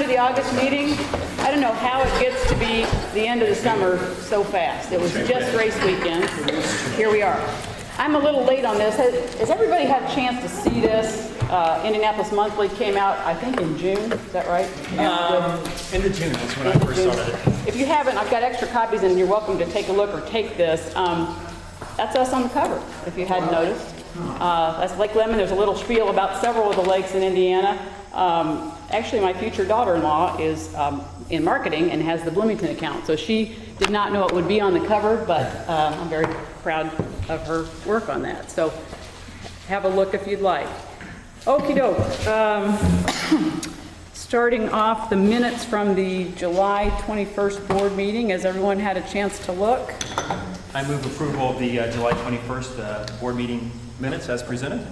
the August meeting. I don't know how it gets to be the end of the summer so fast. It was just race weekend. Here we are. I'm a little late on this. Has everybody had a chance to see this? Indianapolis Monthly came out, I think, in June. Is that right? End of June, that's when I first started it. If you haven't, I've got extra copies, and you're welcome to take a look or take this. That's us on the cover, if you hadn't noticed. That's Lake Lemon. There's a little spiel about several of the lakes in Indiana. Actually, my future daughter-in-law is in marketing and has the Bloomington account, so she did not know it would be on the cover, but I'm very proud of her work on that. So have a look if you'd like. Okie doke. Starting off the minutes from the July 21st board meeting. Has everyone had a chance to look? I move approval of the July 21st board meeting minutes as presented.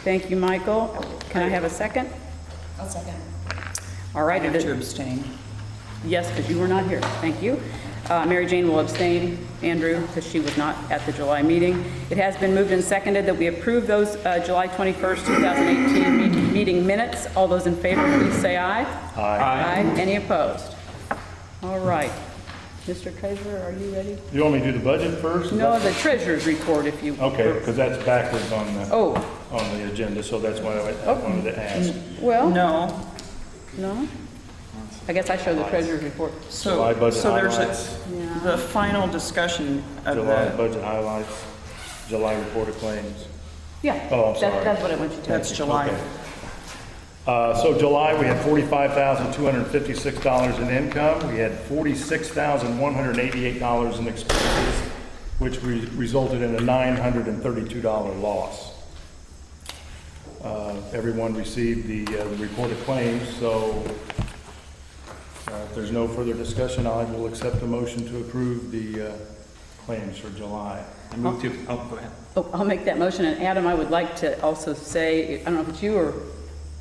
Thank you, Michael. Can I have a second? I'll second. All right. I have to abstain. Yes, because you were not here. Thank you. Mary Jane will abstain, Andrew, because she was not at the July meeting. It has been moved and seconded that we approve those July 21st, 2018 meeting minutes. All those in favor, please say aye. Aye. Aye. Any opposed? All right. Mr. Treasurer, are you ready? You want me to do the budget first? No, the treasurer's report, if you... Okay, because that's backwards on the, Oh, on the agenda, so that's why I wanted to ask. well, No. no? I guess I show the treasurer's report. July So, budget so there's highlights. Yeah. the final discussion of July the, budget highlights, July report of claims. Yeah. Oh, I'm sorry. That's what I want you to... that's July. Okay. So July, we had $45,256 in income. We had $46,188 in expenses, which resulted in a $932 loss. Everyone received the report of claims, so if there's no further discussion, I will accept a motion to approve the claims for July. I move to, oh, go ahead. Oh, I'll make that motion. And Adam, I would like to also say, I don't know if it's you or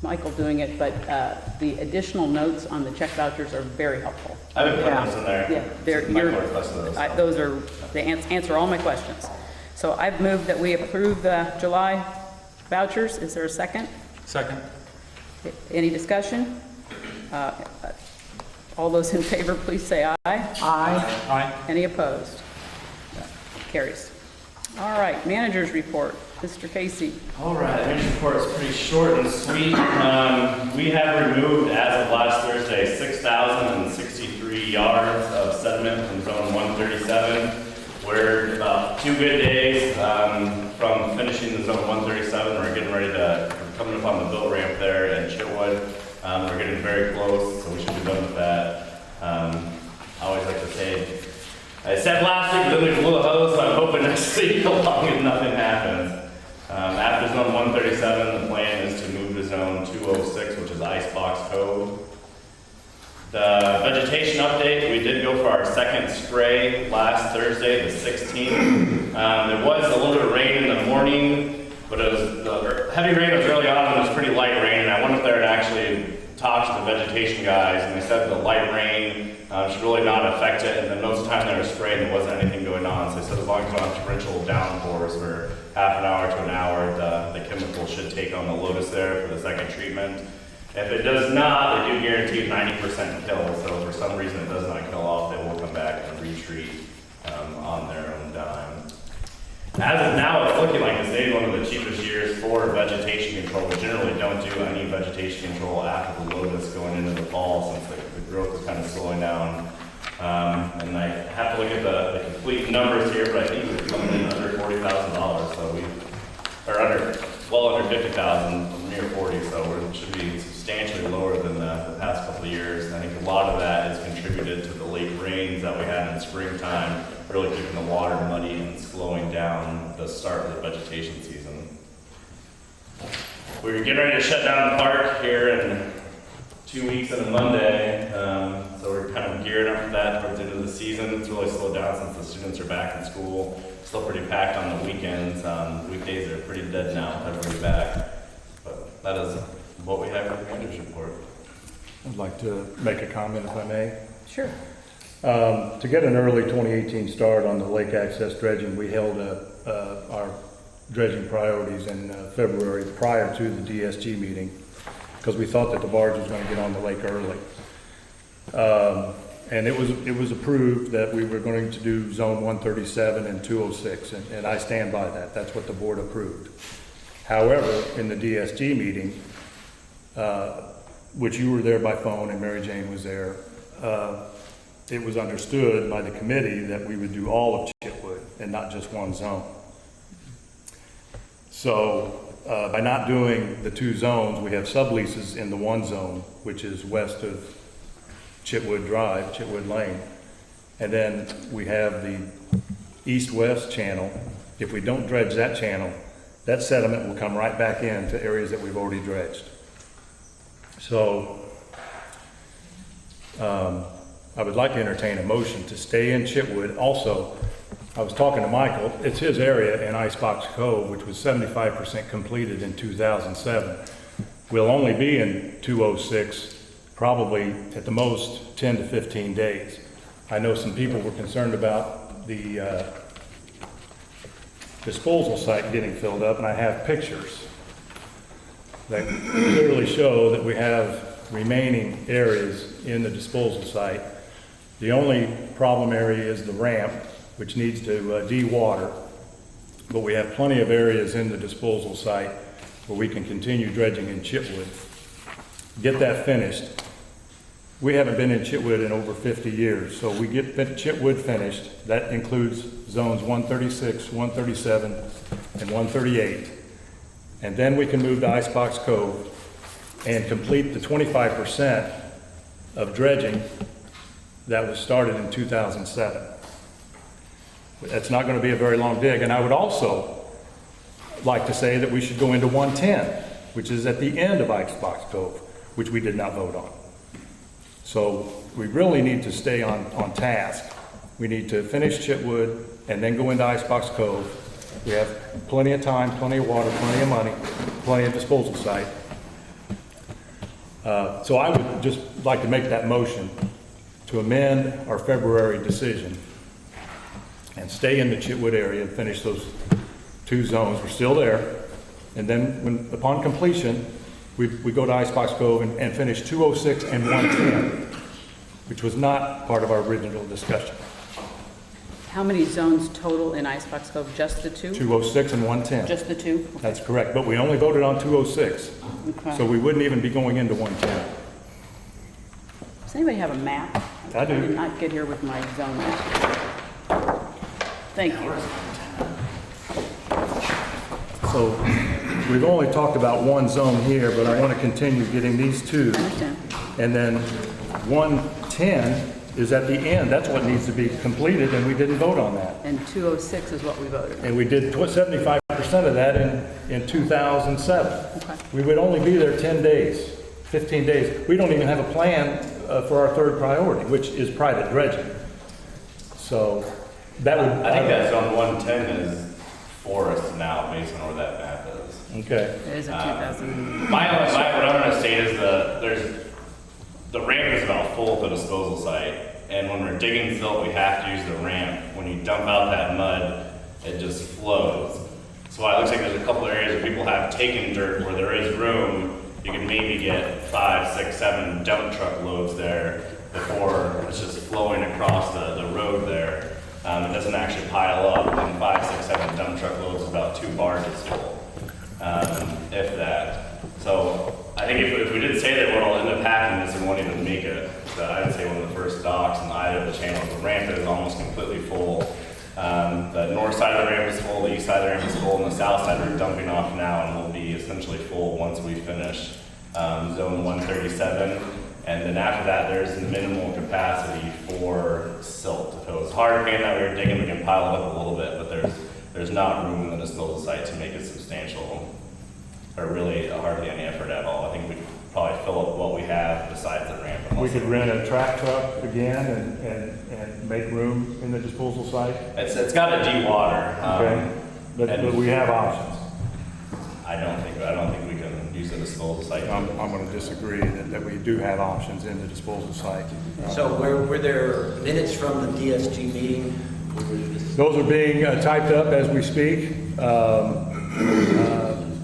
Michael doing it, but the additional notes on the check vouchers are very helpful. I've been putting those in there. Yeah, they're, Since Michael requested those. those are, they answer all my questions. So I've moved that we approve the July vouchers. Is there a second? Second. Any discussion? All those in favor, please say aye. Aye. Aye. Any opposed? Carries. All right, managers report. Mr. Casey. All right, the news report is pretty short and sweet. We have removed, as of last Thursday, 6,063 yards of sediment from zone 137. We're about 2 good days from finishing the zone 137. We're getting ready to, we're coming up on the build ramp there in Chitwood. We're getting very close, so we should be done with that. I always like to say, I said last week, then we blew a hose, so I'm hoping next week along and nothing happens. After zone 137, the plan is to move to zone 206, which is Icebox Cove. The vegetation update, we did go for our second spray last Thursday, the 16th. There was a little bit of rain in the morning, but it was the heavy rain was early on, and it was pretty light rain, and I went up there and actually talked to the vegetation guys, and they said the light rain should really not affect it, and then most of the time they were spraying, there wasn't anything going on, so they said as long as you don't have torrential downpours for half an hour to an hour, the chemical should take on the lotus there for the second treatment. If it does not, they do guarantee 90% kill, so if for some reason it does not kill off, they will come back and retreat on their own dime. As of now, it's looking like this may be one of the cheapest years for vegetation control. We generally don't do any vegetation control after the lotus going into the fall since the growth is kind of slowing down. And I have to look at the complete numbers here, but I think we're coming in under $40,000, so or well under 50,000, near 40, so we should be substantially lower than the past couple of years. And I think a lot of that is contributed to the late rains that we had in springtime, really keeping the water muddy and slowing down the start of the vegetation season. We're getting ready to shut down the park here in 2 weeks and a Monday, so we're kind of gearing up for that towards the end of the season. It's really slowed down since the students are back in school. Still pretty packed on the weekends. Weekdays are pretty dead now with everybody back. But that is what we have for the manager's report. I'd like to make a comment if I may. Sure. To get an early 2018 start on the lake access dredging, we held our dredging priorities in February prior to the DSG meeting. because we thought that the barge was gonna get on the lake early. And it was approved that we were going to do zone 137 and 206, and I stand by that. That's what the board approved. However, in the DSG meeting, which you were there by phone and Mary Jane was there, it was understood by the committee that we would do all of Chitwood and not just one zone. So by not doing the two zones, we have subleases in the one zone, which is west of Chitwood Drive, Chitwood Lane. And then we have the east-west channel. If we don't dredge that channel, that sediment will come right back into areas that we've already dredged. So I would like to entertain a motion to stay in Chitwood. Also, I was talking to Michael, it's his area in Icebox Cove, which was 75% completed in 2007. We'll only be in 206 probably at the most 10 to 15 days. I know some people were concerned about the disposal site getting filled up, and I have pictures that clearly show that we have remaining areas in the disposal site. The only problem area is the ramp, which needs to de-water, but we have plenty of areas in the disposal site where we can continue dredging in Chitwood. Get that finished. We haven't been in Chitwood in over 50 years, so we get Chitwood finished. That includes zones 136, 137, and 138. And then we can move to Icebox Cove and complete the 25% of dredging that was started in 2007. That's not going to be a very long dig. And I would also like to say that we should go into 110, which is at the end of Icebox Cove, which we did not vote on. So we really need to stay on task. We need to finish Chitwood and then go into Icebox Cove. We have plenty of time, plenty of water, plenty of money, plenty of disposal site. So I would just like to make that motion to amend our February decision and stay in the Chitwood area and finish those two zones. We're still there. And then upon completion, we go to Icebox Cove and finish 206 and 110, which was not part of our original discussion. How many zones total in Icebox Cove? Just the two? 206 and 110. Just the two? That's correct, but we only voted on 206, Okay. so we wouldn't even be going into 110. Does anybody have a map? I do. I did not get here with my zone map. Thank you. So we've only talked about one zone here, but I want to continue getting these two. I understand. And then 110 is at the end. That's what needs to be completed, and we didn't vote on that. And 206 is what we voted on. And we did 75% of that in 2007. Okay. We would only be there 10 days, 15 days. We don't even have a plan for our third priority, which is private dredging. So that would... I think that zone 110 is forest now, based on where that map is. Okay. It is a 2000. What I'm gonna state is the ramp is about full at the disposal site, and when we're digging silt, we have to use the ramp. When you dump out that mud, it just flows. So it looks like there's a couple areas where people have taken dirt where there is room. You can maybe get 5, 6, 7 dump truck loads there before it's just flowing across the road there. It doesn't actually pile up, and 5, 6, 7 dump truck loads is about 2 barges full, if that. So I think if we did say that we'll end up hacking this and won't even make it, I'd say one of the first docks on either of the channels, the ramp is almost completely full. The north side of the ramp is full, the east side of the ramp is full, and the south side we're dumping off now and will be essentially full once we finish zone 137. And then after that, there's minimal capacity for silt. If it was hard pan that we were digging, we can pile it up a little bit, but there's not room in the disposal site to make it substantial, or really hardly any effort at all. I think we could probably fill up what we have besides the ramp. We could rent a track truck again and make room in the disposal site. It's got a de-water. Okay. But we have options. I don't think we can use the disposal site. I'm going to disagree that we do have options in the disposal site. So were there minutes from the DSG meeting?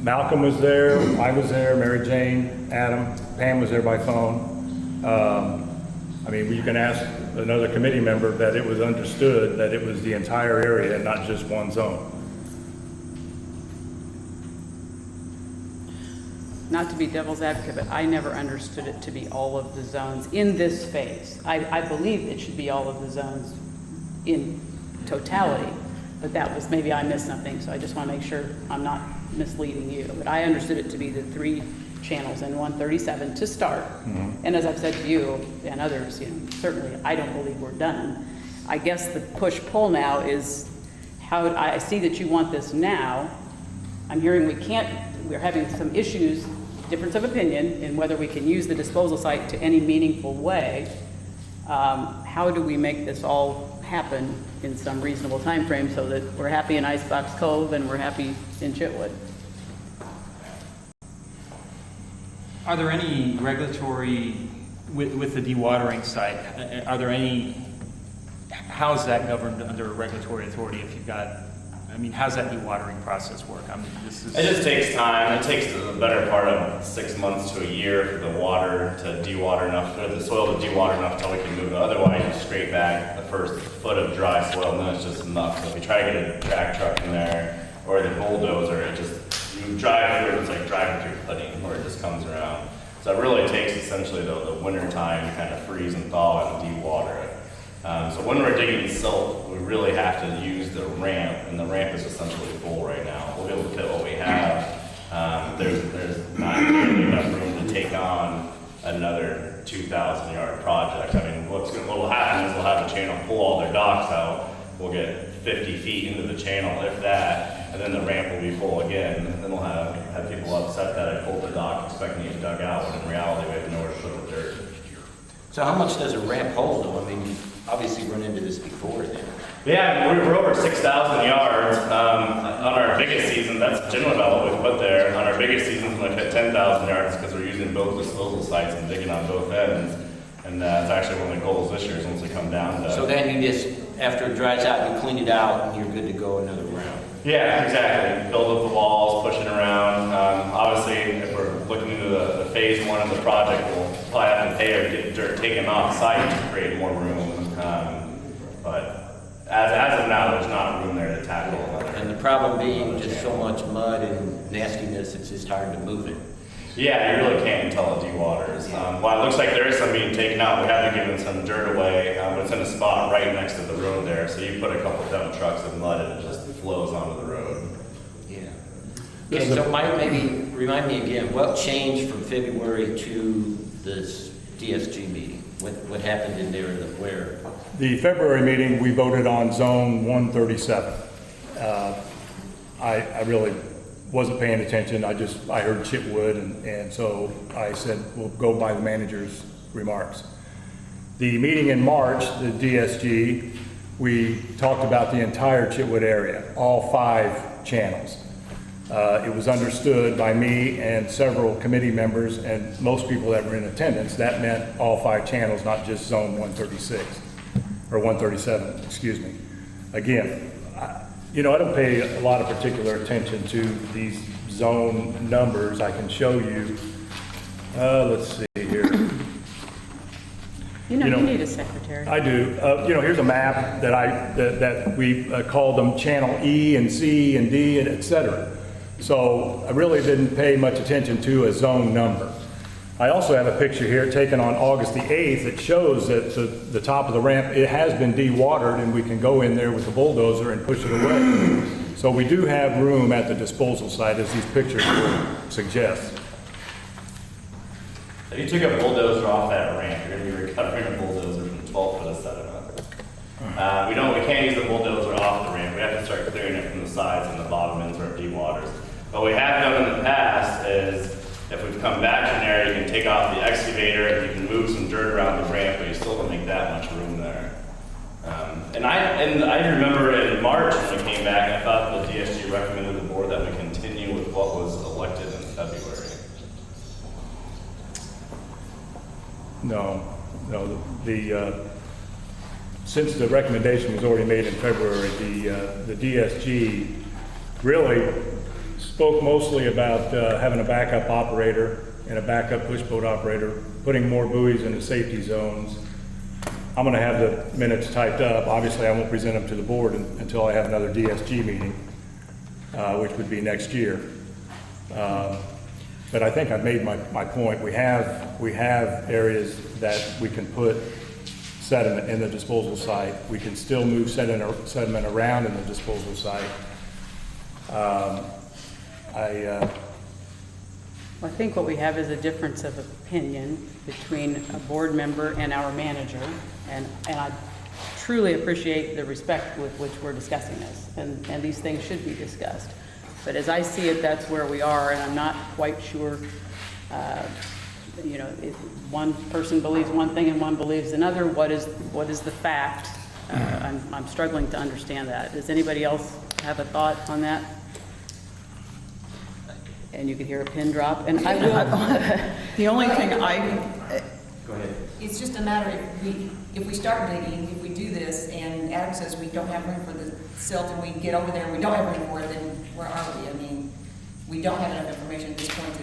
Malcolm was there, I was there, Mary Jane, Adam, Pam was there by phone. I mean, you can ask another committee member that it was understood that it was the entire area and not just one zone. Not to be devil's advocate, but I never understood it to be all of the zones in this phase. I believe it should be all of the zones in totality, but that was, maybe I missed something, so I just want to make sure I'm not misleading you. But I understood it to be the 3 channels in 137 to start. And as I've said to you and others, you know, certainly I don't believe we're done. I guess the push-pull now is how, I see that you want this now. I'm hearing we're having some issues, difference of opinion in whether we can use the disposal site to any meaningful way. How do we make this all happen in some reasonable time frame so that we're happy in Icebox Cove and we're happy in Chitwood? Are there any regulatory, with the dewatering site, are there any, how's that governed under a regulatory authority if you've got, I mean, how's that dewatering process work? I mean, this is. It just takes time. It takes the better part of 6 months to a year for the water to dewater enough, for the soil to dewater enough until we can move it. Otherwise, you scrape back the first foot of dry soil, and then it's just enough. So if you try to get a track truck in there or the bulldozer, it just, you drive through it, it's like driving through pudding, where it just comes around. So it really takes essentially the winter time to kind of freeze and thaw and dewater it. So when we're digging silt, we really have to use the ramp, and the ramp is essentially full right now. We'll be able to fit what we have. There's not nearly enough room to take on another 2,000 yard project. I mean, what will happen is we'll have the channel pull all their docks out. We'll get 50 feet into the channel, if that, and then the ramp will be full again. And then we'll have people upset that I pulled the dock expecting it dug out, when in reality we have nowhere to put the dirt. So how much does a ramp hold though? I mean, you've obviously run into this before then. Yeah, we're over 6,000 yards. On our biggest season, that's generally about what we put there. On our biggest seasons, when we hit 10,000 yards, because we're using both disposal sites and digging on both ends. And that's actually one of the goals this year, is once we come down to. So then you just, after it dries out, you clean it out and you're good to go another round. Yeah, exactly. Build up the walls, push it around. Obviously, if we're looking into the phase 1 of the project, we'll probably have to pay to get dirt taken off site to create more room. But as of now, there's not room there to tackle another. And the problem being just so much mud and nastiness, it's just hard to move it. Yeah, you really can't until it dewaters. While it looks like there is some being taken out, we have been giving some dirt away, but it's in a spot right next to the road there. So you put a couple dump trucks of mud and it just flows onto the road. Yeah. Okay, so Mike, maybe remind me again, what changed from February to this DSG meeting? What happened in there and where? The February meeting, we voted on zone 137. I really wasn't paying attention. I heard Chitwood, and so I said, we'll go by the manager's remarks. The meeting in March, the DSG, we talked about the entire Chitwood area, all 5 channels. It was understood by me and several committee members and most people that were in attendance, that meant all 5 channels, not just zone 136, or 137, excuse me. Again, you know, I don't pay a lot of particular attention to these zone numbers. I can show you, let's see here. You know, you need a secretary. I do. You know, here's a map that we called them channel E and C and D and et cetera. So I really didn't pay much attention to a zone number. I also have a picture here taken on August the 8th that shows that the top of the ramp, it has been dewatered and we can go in there with the bulldozer and push it away. So we do have room at the disposal site, as these pictures would suggest. If you took a bulldozer off that ramp, you're going to be recovering a bulldozer from 12 foot of sediment. We can't use the bulldozer off the ramp. We have to start clearing it from the sides and the bottom ends where it dewaters. What we have done in the past is, if we've come back to an area, you can take off the excavator and you can move some dirt around the ramp, but you still don't make that much room there. And I remember in March when we came back, I thought the DSG recommended the board that we continue with what was elected in February. No, since the recommendation was already made in February, the DSG really spoke mostly about having a backup operator and a backup push boat operator, putting more buoys in the safety zones. I'm gonna have the minutes typed up. Obviously, I won't present them to the board until I have another DSG meeting, which would be next year. But I think I've made my point. We have areas that we can put sediment in the disposal site. We can still move sediment around in the disposal site. I think what we have is a difference of opinion between a board member and our manager, and I truly appreciate the respect with which we're discussing this, and these things should be discussed. But as I see it, that's where we are, and I'm not quite sure, if one person believes one thing and one believes another, what is the fact? I'm struggling to understand that. Does anybody else have a thought on that? And you can hear a pin drop, and I will. The only thing Go ahead. It's just a matter if we start digging, if we do this, and Adam says we don't have room for the silt, and we get over there and we don't have room for it, then where are we? I mean, we don't have enough information at this point to,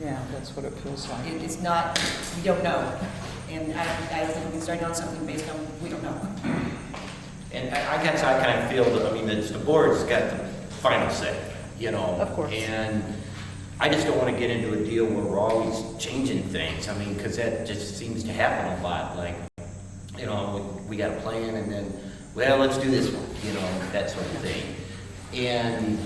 Yeah, that's what it feels like. it's not, we don't know. And I don't think we can start on something based on, we don't know. And I guess I kind of feel that, I mean, the board's got the final say, Of course. And I just don't want to get into a deal where we're always changing things. I mean, because that just seems to happen a lot. Like, we got a plan and then, well, let's do this one, that sort of thing. And,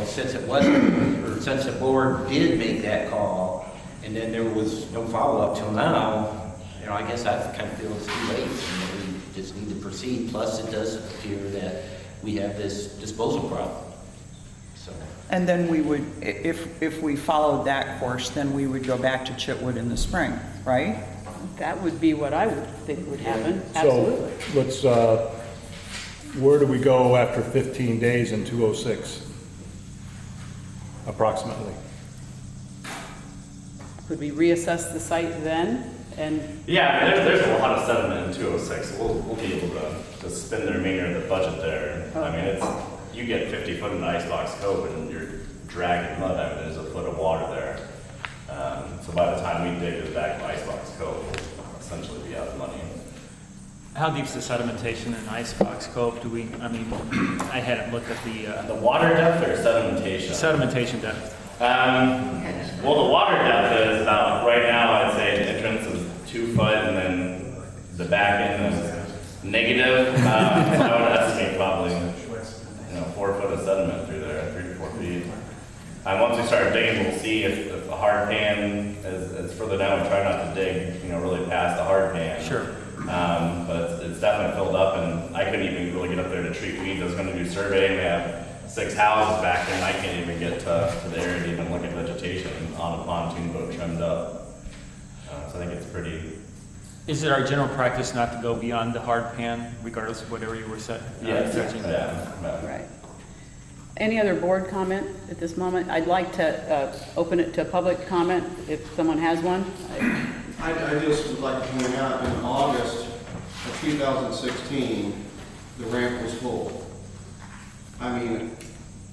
since it wasn't, or since the board did make that call, and then there was no follow-up till now, I guess I kind of feel it's too late. We just need to proceed. Plus, it does appear that we have this disposal problem. So, And then we would, if we followed that course, then we would go back to Chitwood in the spring, right? That would be what I would think would happen, absolutely. So let's, where do we go after 15 days in 206? Approximately. Could we reassess the site then? And Yeah, I mean, there's a lot of sediment in 206. We'll be able to spend the remainder of the budget there. I mean, you get 50 foot in Icebox Cove and you're dragging mud. I mean, there's a foot of water there. So by the time we dig it back to Icebox Cove, we'll essentially be out of money. How deep's the sedimentation in Icebox Cove? I hadn't looked at The water depth or sedimentation? sedimentation depth. Well, the water depth is about, right now, I'd say the entrance is 2 foot and then the back end is negative. So I would estimate probably, 4 foot of sediment through there, 3 to 4 feet. Once we start digging, we'll see if the hard pan is further down. We try not to dig, really past the hard pan. Sure. But it's definitely filled up, and I couldn't even really get up there to treat weeds. I was going to do surveying. We have 6 houses back there, and I can't even get to the area to even look at vegetation on a pontoon boat trimmed up. So I think it's pretty. Is it our general practice not to go beyond the hard pan, regardless of whatever you were judging? Yeah. right. Any other board comment at this moment? I'd like to open it to public comment if someone has one. I just would like to point out, in August of 2016, the ramp was full. I mean,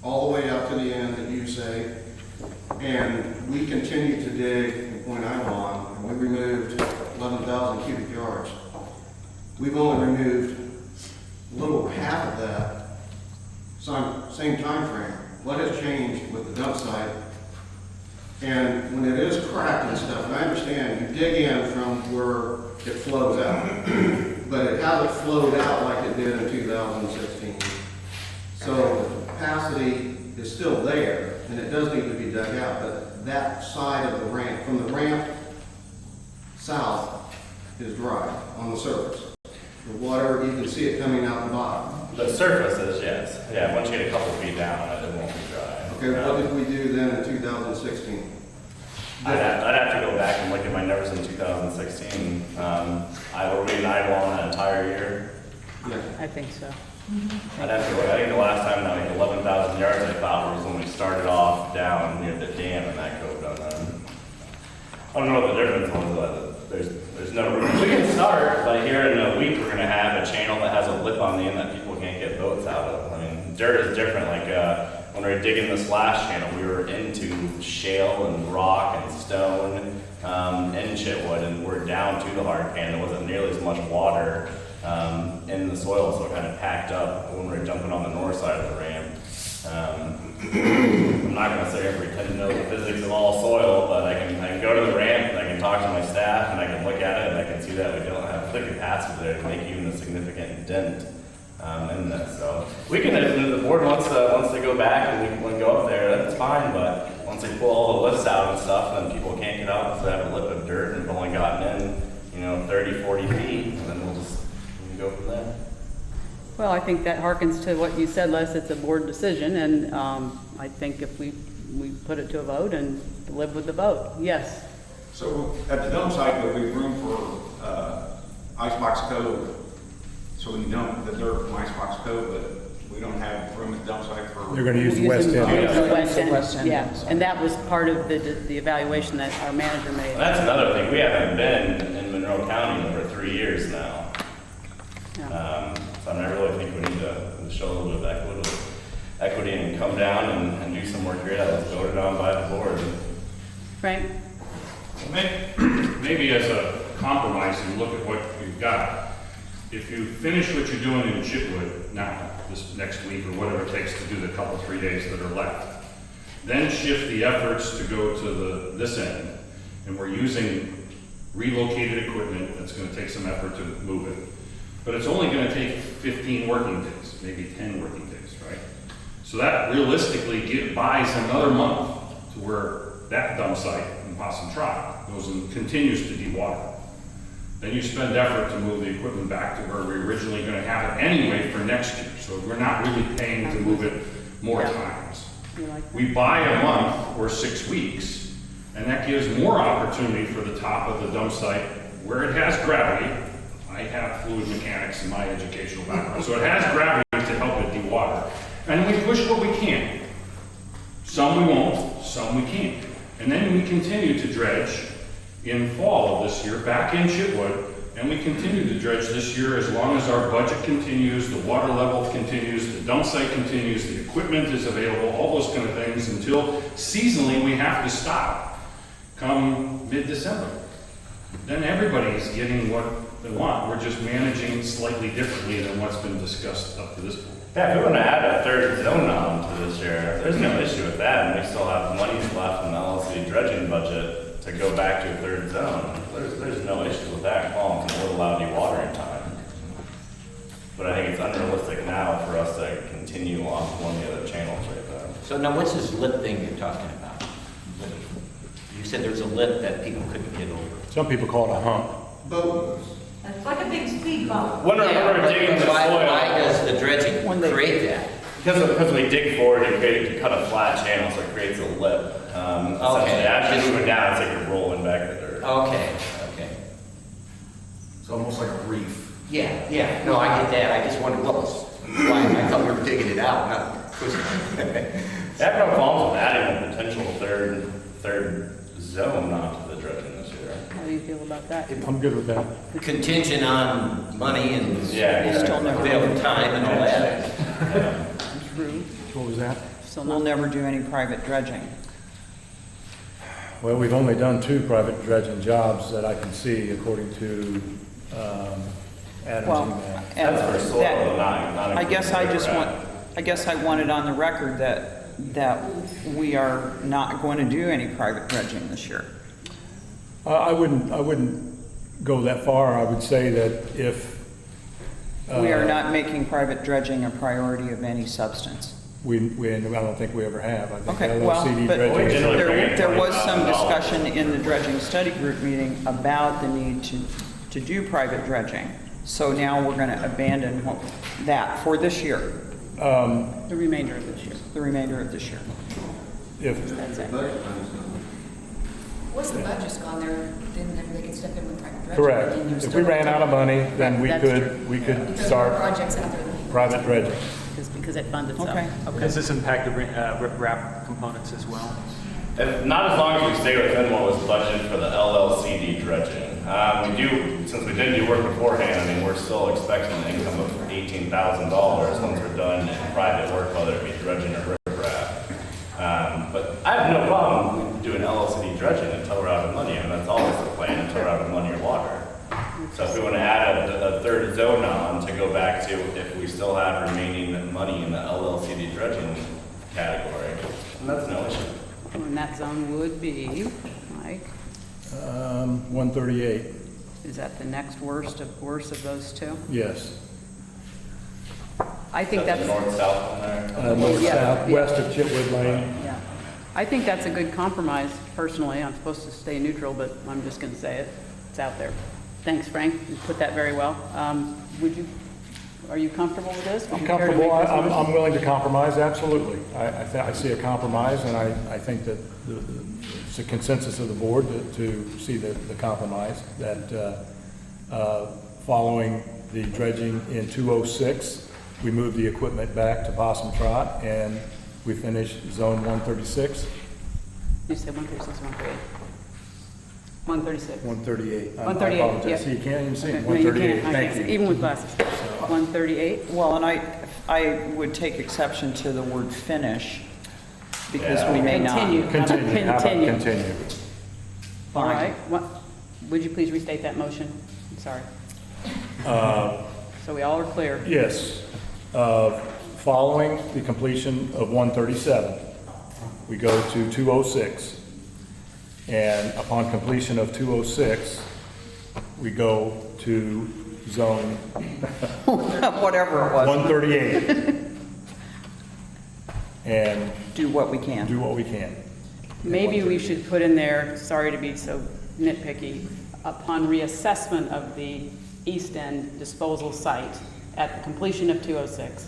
all the way out to the end that you say, and we continued to dig in Point Iwan, and we removed 11,000 cubic yards. We've only removed a little over half of that, same time frame. What has changed with the dump site? And when it is cracked and stuff, and I understand you dig in from where it flows out, but it hasn't flowed out like it did in 2016. So the capacity is still there, and it does need to be dug out, but that side of the ramp, from the ramp south, is dry on the surface. The water, you can see it coming out the bottom. The surface is, yes. Yeah, once you get a couple feet down, it won't be dry. Okay, what did we do then in 2016? I'd have to go back and look at my numbers in 2016. Were we in Iwan an entire year? Yeah. I think so. I'd have to look. I think the last time that 11,000 yards I thought was when we started off down near the dam and that cove down there. I don't know what the difference was, but there's no room. We can start, but here in a week we're going to have a channel that has a lip on the end that people can't get boats out of. I mean, dirt is different, like, when we were digging the splash channel, we were into shale and rock and stone, in Chitwood, and we're down to the hard pan. There wasn't nearly as much water, in the soil, so it kind of packed up when we were jumping on the north side of the ramp. I'm not gonna say I pretend to know the physics of all soil, but I can go to the ramp, and I can talk to my staff, and I can look at it, and I can see that we don't have the capacity there to make even a significant dent, in this. So we can, if the board wants to go back and we can go up there, that's fine, but once they pull all the lifts out and stuff, then people can't get out, because they have a lip of dirt, and have only gotten in, 30, 40 feet, and then we can go from there. Well, I think that harkens to what you said, Les, it's a board decision, and I think if we put it to a vote and live with the vote, yes. So at the dump site, there'll be room for Icebox Cove, so we can dump the dirt from Icebox Cove, but we don't have room at the dump site for. They're gonna use the west Using end. the west end, West end. yeah, and that was part of the evaluation that our manager made. And that's another thing, we haven't been in Monroe County in over 3 years now. Yeah. So I really think we need to show a little bit of equity and come down and do some work here that was voted on by the board. Frank? Maybe as a compromise and look at what you've got. If you finish what you're doing in Chitwood now, this next week or whatever it takes to do the couple, 3 days that are left, then shift the efforts to go to this end. And we're using relocated equipment that's gonna take some effort to move it. But it's only gonna take 15 working days, maybe 10 working days, right? So that realistically buys another month to where that dump site in Possum Trot goes and continues to dewater. Then you spend effort to move the equipment back to where we're originally gonna have it anyway for next year. So we're not really paying to move it more times. You like that? We buy a month or 6 weeks, and that gives more opportunity for the top of the dump site where it has gravity. I have fluid mechanics in my educational background, so it has gravity to help it dewater. And we push what we can. Some we won't, some we can't. And then we continue to dredge in fall of this year, back in Chitwood, and we continue to dredge this year as long as our budget continues, the water level continues, the dump site continues, the equipment is available, all those kind of things, until seasonally we have to stop come mid-December. Then everybody's getting what they want. We're just managing it slightly differently than what's been discussed up to this point. Yeah, if we want to add a third zone on to this year, there's no issue with that, and we still have money left in the LLC dredging budget to go back to a third zone. There's no issue with that, Columns can allow dewatering time. But I think it's unrealistic now for us to continue on one of the other channels right there. So now what's this lip thing you're talking about? You said there's a lip that people couldn't get over. Some people call it a hump. Boat, It's like a big speed bump. When we're digging the Why soil, does the dredging When they- create that? because we dig forward and to cut a flat channel, so it creates a lip. Essentially, as you're moving down, it's like you're rolling back in the dirt. Okay. It's almost like a reef. Yeah, no, I get that, I just wondered what was, why, I thought we were digging it out, not pushing it. I have no problems with adding a potential third zone onto the dredging this year. How do you feel about that? I'm good with that. Contingent on money and Yeah, We'll still never, available time and all that. True. What was that? Still we'll not, never do any private dredging. Well, we've only done 2 private dredging jobs that I can see according to Adam's Well, email. and That's for soil, that- not I guess I just including want, I guess I want it on the record that we are not going to do any private dredging this year. I wouldn't go that far. I would say that if. We are not making private dredging a priority of any substance. I don't think we ever have. I think Okay, well, LLCD but dredging. generally bring in there was some $20,000. discussion in the dredging study group meeting about the need to do private dredging. So now we're going to abandon that for this year, the remainder of this year. the remainder of this year. If, That's it. Once the budget's gone there, then they can step in with private dredging. correct. and you're If still we ran out of money, then we That's could, true. we could Because there are start projects out there. that- private dredging. Because it funds itself. Okay. Does this impact the RAP components as well? Not as long as we stay within what was budgeted for the LLCD dredging. We do, since we didn't do work beforehand, I mean, we're still expecting an income of $18,000 once we're done in private work, whether it be dredging or riprap. But I have no problem doing LLCD dredging until we're out of money, and that's always the plan, until we're out of money or water. So if we want to add a third zone on to go back to if we still have remaining money in the LLCD dredging category, and that's no issue. And that zone would be, Mike, 138, is that the next worst of those two? yes. I think That's that's, the north-south one there. North, Yeah, south, yeah. west of Chitwood Lane. yeah. I think that's a good compromise, personally. I'm supposed to stay neutral, but I'm just going to say it. It's out there. Thanks, Frank. You put that very well. Are you comfortable with this? Would I'm you care to comfortable, make this motion? I'm willing to compromise, absolutely. I see a compromise, and I think that it's a consensus of the board to see the compromise, that following the dredging in 206, we move the equipment back to Possum Trot, and we finish zone 136. You said 136, 138. 136. 138. 138, I apologize. yeah. See, you can't even see Okay, it. no, you 138, can't. I thank can't see, you. even with glasses. 138. Well, and I would take exception to the word finish, because we may not. Continue. How about Continue, how about continue? continue? All Fine. right. Would you please restate that motion? I'm sorry. So we all are clear. Yes. Following the completion of 137, we go to 206. And upon completion of 206, we go to zone Whatever it was, 138. And do what we can. do what we can. Maybe we should put in there, sorry to be so nitpicky, upon reassessment of the East End disposal site at the completion of 206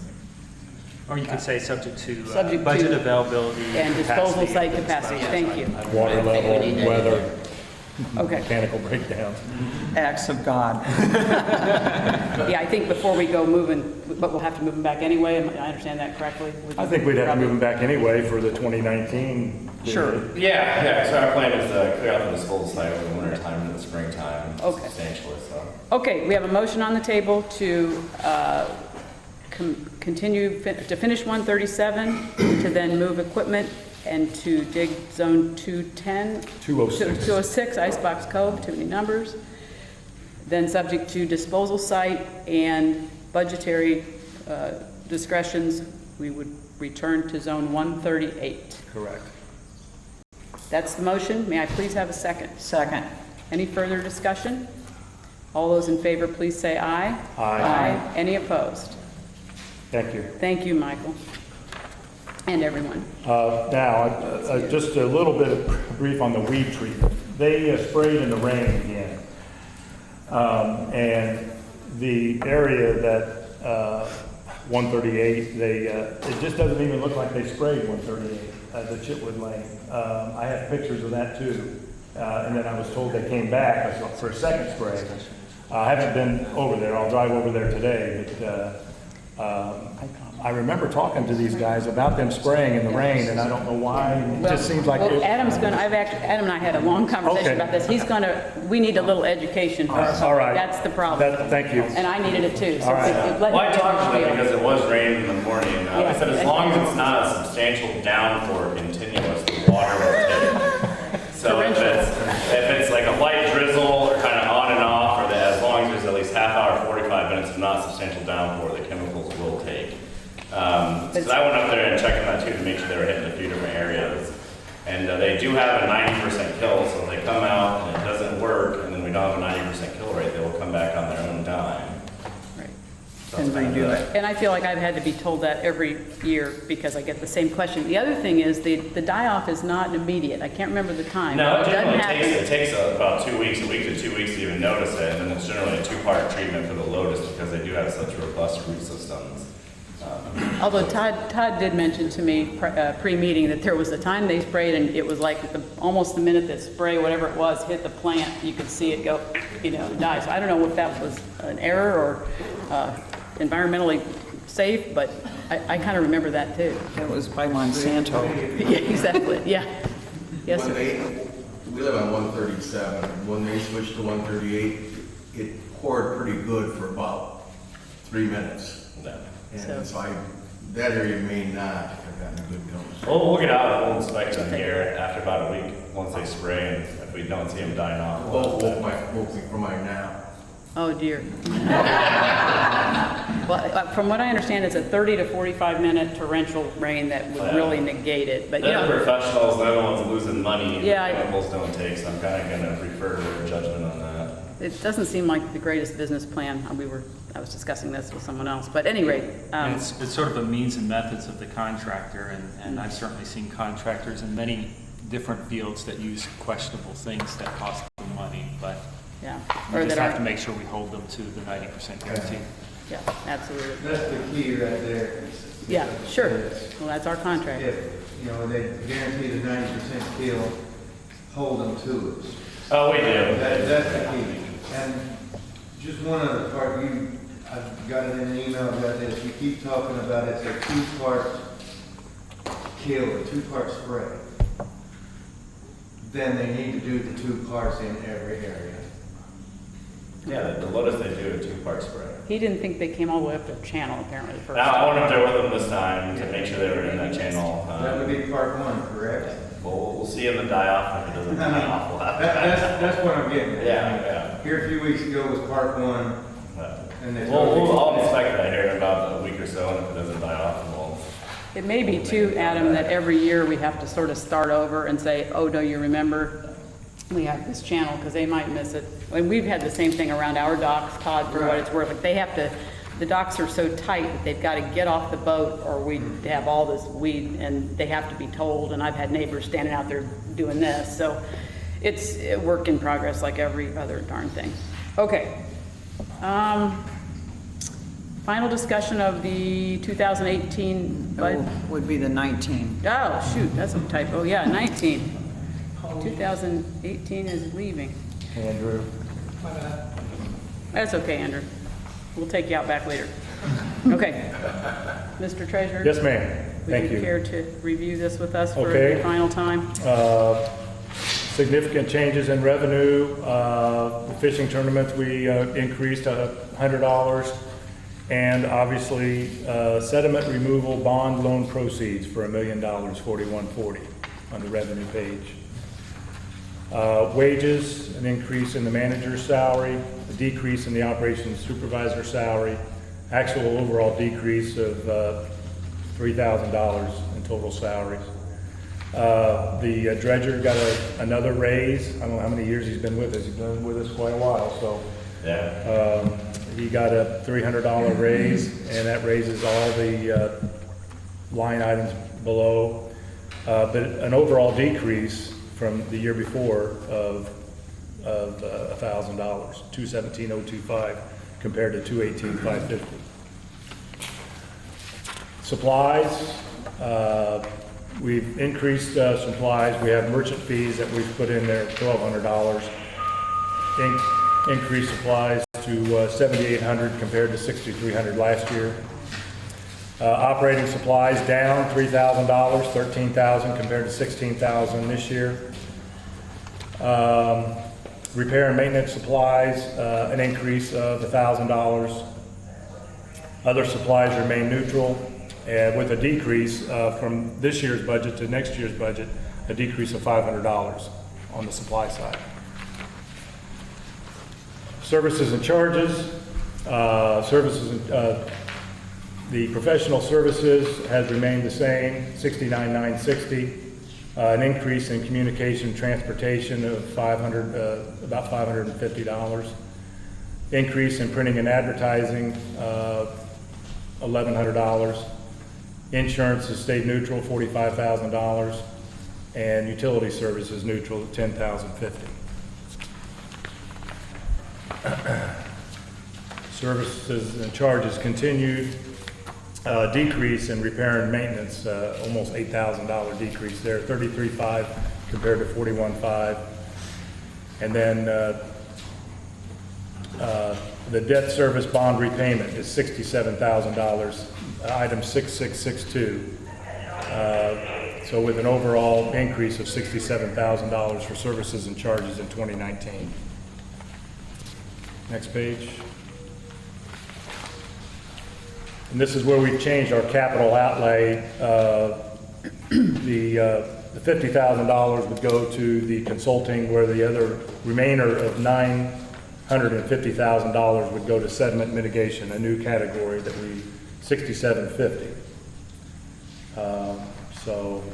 Or you could say subject to Subject budget to- availability. and disposal capacity site of the capacity. disposal. Thank you. Water level, weather, Okay. mechanical breakdowns. Acts of God. Yeah, I think before we go moving, but we'll have to move them back anyway. I understand that correctly? I think we'd have to move them back anyway for the 2019 Sure. period. Yeah, so our plan is to clear out the disposal site over the winter time and the springtime Okay. substantially, so. Okay, we have a motion on the table to continue, to finish 137, to then move equipment and to dig zone 210. 206. 206, Icebox Cove, too many numbers. Then subject to disposal site and budgetary discretions, we would return to zone 138. Correct. That's the motion. May I please have a second? Second. Any further discussion? All those in favor, please say aye. Aye. Any opposed? Thank you. Thank you, Michael, and everyone. Now, just a little bit of brief on the weed treatment. They sprayed in the rain again. And the area that 138, it just doesn't even look like they sprayed 138, the Chitwood Lane. I have pictures of that too. And then I was told they came back for a second spray. I haven't been over there. I'll drive over there today, but I remember talking to these guys about them spraying in the rain, and I don't know why. It just seems like Well, it. Adam's gonna, Adam and I had a long conversation Okay. about this. He's gonna, we need a little education first. All right. That's the problem. Thank you. And I needed it too. So All right. let Well, I him talked to them feel. because it was raining in the morning. I Yeah. said, as long as it's not a substantial downpour continuous, the water will take. So if it's like a light drizzle or kind of on and off, or that as long as there's at least half hour, 45 minutes of not substantial downpour, the chemicals will take. So I went up there and checked on that too to make sure they were hitting a few different areas. And they do have a 90% kill, so if they come out and it doesn't work, and then we don't have a 90% kill rate, they will come back on their own dime. Right. And redo it. And I feel like I've had to be told that every year because I get the same question. The other thing is the die-off is not immediate. I can't remember the time. No, it doesn't generally happen. takes about 2 weeks, a week to 2 weeks to even notice it, and then it's generally a two-part treatment for the lotus because they do have such robust root systems. Although Todd did mention to me pre-meeting that there was a time they sprayed and it was like almost the minute that spray, whatever it was, hit the plant, you could see it go, die. So I don't know if that was an error or environmentally safe, but I kind of remember that too. That was by Monsanto. Yeah, exactly, yeah. Yes, When sir. they, we live on 137. When they switched to 138, it poured pretty good for about 3 minutes. And so that area may not have gotten a good dose. We'll get out, we'll inspect them here after about a week, once they spray, and if we don't see them dying off. Woke me from my nap. Oh dear. Well, from what I understand, it's a 30 to 45 minute torrential rain that would really negate it, but you They're know. professionals, they're the ones losing money, Yeah, chemicals don't take, so I'm kinda gonna prefer their judgment on that. It doesn't seem like the greatest business plan. I was discussing this with someone else, but at any rate, And it's sort of a means and methods of the contractor, and I've certainly seen contractors in many different fields that use questionable things that cost them money, but yeah. we Or just that have to aren't, make sure we hold them to the 90% guarantee. yeah, absolutely. That's the key right there. Yeah, sure. Well, that's our contract. If, you know, they guarantee the 90% kill, hold them to it. Oh, we do. That's the key. And just one other part, I've got it in an email about this, you keep talking about it's a 2-part kill, a 2-part spray. Then they need to do the 2 parts in every area. Yeah, the Lotus, they do a 2-part spray. He didn't think they came all the way up their channel apparently the first I time. went up there with them this time to make sure they were in that channel. That would be part 1, correct? We'll see them die off, if it doesn't die off, we'll have to. That's what I'm getting at. Yeah. Here a few weeks ago was part 1, and they. I'll inspect that here in about a week or so, and if it doesn't die off, we'll. It may be too, Adam, that every year we have to sort of start over and say, oh, no, you remember, we have this channel, because they might miss it. And we've had the same thing around our docks, Todd, for what it's worth. Like, they have to, the docks are so tight that they've got to get off the boat, or we have all this weed, and they have to be told, and I've had neighbors standing out there doing this. So it's a work in progress like every other darn thing. Okay. Final discussion of the 2018 budget. Would be the 19. Oh, shoot, that's a typo. Yeah, 19. 2018 is leaving. Andrew? That's okay, Andrew. We'll take you out back later. Okay. Mr. Treasurer? Yes, ma'am. Thank Would you you. care to review this with us for Okay. the final time? Significant changes in revenue. The fishing tournaments, we increased $100. And obviously, sediment removal bond loan proceeds for $1 million, 4140 on the revenue page. Wages, an increase in the manager's salary, a decrease in the operations supervisor salary, actual overall decrease of $3,000 in total salaries. The dredger got another raise. I don't know how many years he's been with us. He's been with us quite a while, so. Yeah. He got a $300 raise, and that raises all the line items below. But an overall decrease from the year before of $1,000, $217,025 compared to $218,550. Supplies, we've increased supplies. We have merchant fees that we've put in there, $1,200. Increased supplies to $7,800 compared to $6,300 last year. Operating supplies down $3,000, $13,000 compared to $16,000 this year. Repair and maintenance supplies, an increase of $1,000. Other supplies remain neutral, and with a decrease from this year's budget to next year's budget, a decrease of $500 on the supply side. Services and charges, the professional services has remained the same, $69,960. An increase in communication transportation of about $550. Increase in printing and advertising, $1,100. Insurance has stayed neutral, $45,000. And utility services neutral at $10,050. Services and charges continued. Decrease in repair and maintenance, almost $8,000 decrease there, $33,500 compared to $41,500. And then the debt service bond repayment is $67,000, item 6662. So with an overall increase of $67,000 for services and charges in 2019. Next page. And this is where we've changed our capital outlay. The $50,000 would go to the consulting, where the other remainder of $950,000 would go to sediment mitigation, a new category that we, $6750. So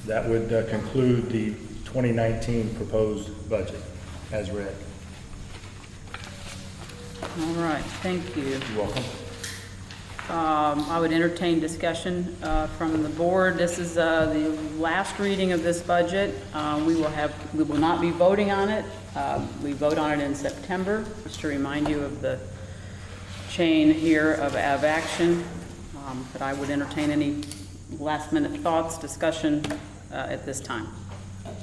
that would conclude the 2019 proposed budget as read. All right, thank you. You're welcome. I would entertain discussion from the board. This is the last reading of this budget. We will not be voting on it. We vote on it in September, just to remind you of the chain here of action. But I would entertain any last minute thoughts, discussion at this time.